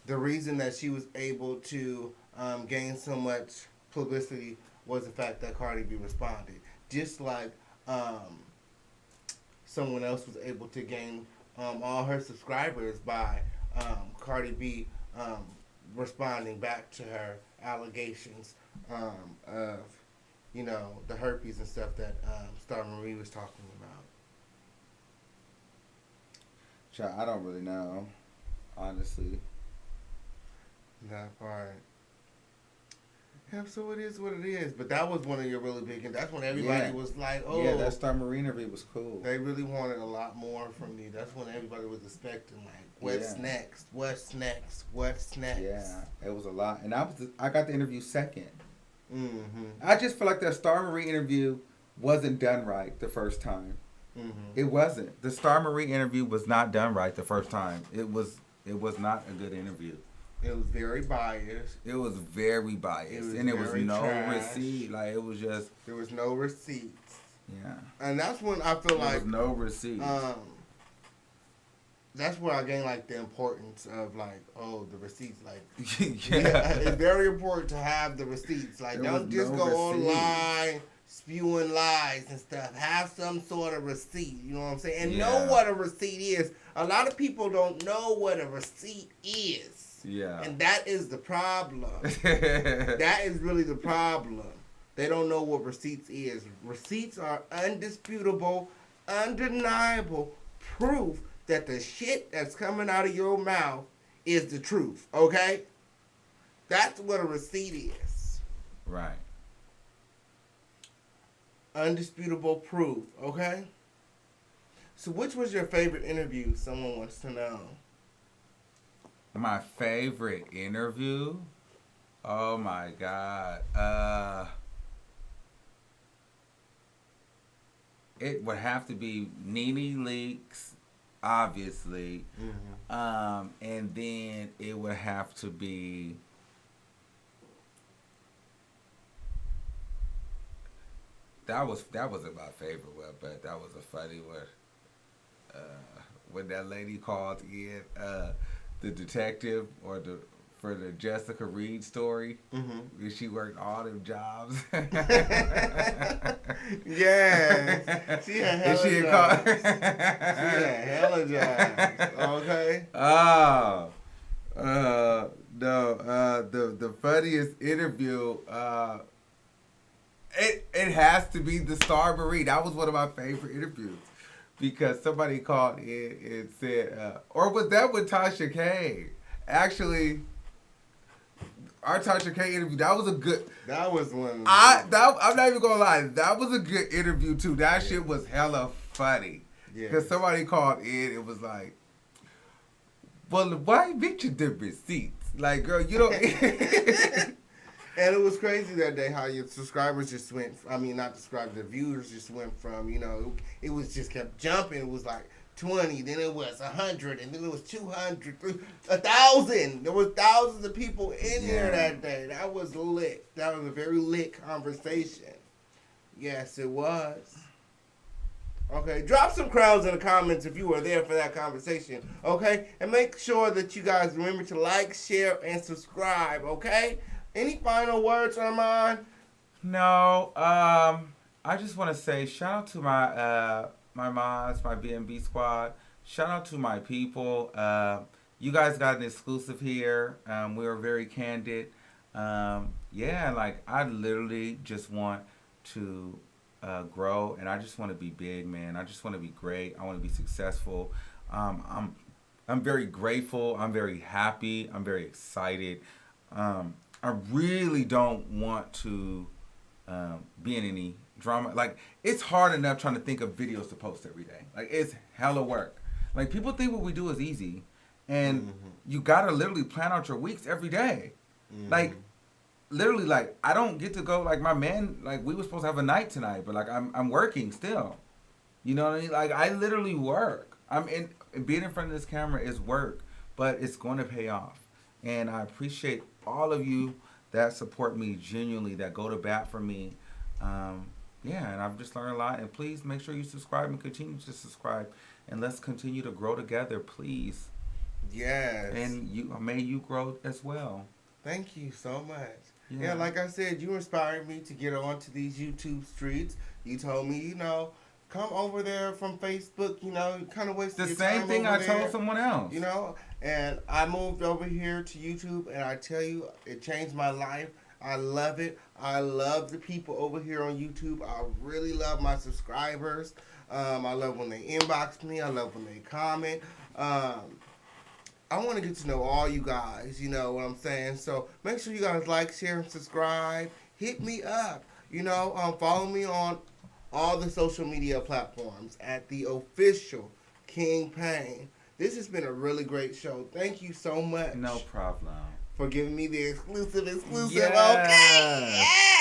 the reason that she was able to gain so much publicity was the fact that Cardi B responded. Just like someone else was able to gain all her subscribers by Cardi B responding back to her allegations of, you know, the herpes and stuff that Star Marie was talking about. I don't really know, honestly. That part. Yeah, so it is what it is. But that was one of your really big, and that's when everybody was like, oh. Yeah, that Star Marie interview was cool. They really wanted a lot more from you. That's when everybody was expecting, like, what's next? What's next? What's next? Yeah, it was a lot. And I got the interview second. Mm-hmm. I just feel like that Star Marie interview wasn't done right the first time. Mm-hmm. It wasn't. The Star Marie interview was not done right the first time. It was not a good interview. It was very biased. It was very biased. And there was no receipt. Like, it was just... There was no receipts. Yeah. And that's when I feel like... There was no receipts. that's where I gain like the importance of like, oh, the receipts. Like, Yeah. it's very important to have the receipts. Like, There was don't just no go receipt. online spewing lies and stuff. Have some sort of receipt. You know what I'm saying? And know Yeah. what a receipt is. A lot of people don't know what a receipt is. Yeah. And that is the problem. That is really the problem. They don't know what receipts is. Receipts are undisputable, undeniable proof that the shit that's coming out of your mouth is the truth, okay? That's what a receipt is. Right. Undisputable proof, okay? So which was your favorite interview? Someone wants to know. My favorite interview? Oh my God. It would have to be Nene Leakes, obviously. Mm-hmm. And then it would have to be that wasn't my favorite one, but that was a funny one. When that lady called in the detective for the Jessica Reed story, Mm-hmm. she worked all them jobs. Yeah. She had And hella she had jobs. called. She had hella jobs, okay? Oh, no. The funniest interview. It has to be the Star Marie. That was one of my favorite interviews because somebody called in and said, or was that with Tasha K? Actually, our Tasha K interview, that was a good. That was one. I'm not even gonna lie, that was a good interview too. That shit was hella funny. Yeah. Because somebody called in, it was like, well, why mention the receipts? Like, girl, you don't. And it was crazy that day how your subscribers just went, not subscribers, the viewers just went from, it was just kept jumping. It was like 20, then it was 100, and then it was 200, 1,000. There was thousands of people in there that day. That was lit. That was a very lit conversation. Yes, it was. Okay, drop some crowns in the comments if you were there for that conversation, okay? And make sure that you guys remember to like, share, and subscribe, okay? Any final words, Armon? No, I just want to say shout out to my mods, my BNB squad. Shout out to my people. You guys got an exclusive here. We were very candid. Like I literally just want to grow, and I just want to be big, man. I just want to be great. I want to be successful. I'm very grateful. I'm very happy. I'm very excited. I really don't want to be in any drama. Like, it's hard enough trying to think of videos to post every day. Like, it's hella work. Like, people think what we do is easy. And you got to literally plan out your weeks every day. Like, literally, like, I don't get to go, like, my man, like, we were supposed to have a night tonight, but, like, I'm working still. You know what I mean? Like, I literally work. Being in front of this camera is work, but it's going to pay off. And I appreciate all of you that support me genuinely, that go to bat for me. And I've just learned a lot. And please make sure you subscribe and continue to subscribe. And let's continue to grow together, please. Yes. And may you grow as well. Thank you so much. Yeah, like I said, you inspired me to get onto these YouTube streets. You told me, come over there from Facebook, kind of wasted The your same time thing over I there, told someone else. And I moved over here to YouTube, and I tell you, it changed my life. I love it. I love the people over here on YouTube. I really love my subscribers. I love when they inbox me. I love when they comment. I want to get to know all you guys, you know what I'm saying? So make sure you guys like, share, and subscribe. Hit me up. Follow me on all the social media platforms at the official King Payne. This has been a really great show. Thank you so much. No problem. For giving me the exclusive. Yes. Okay. Yeah.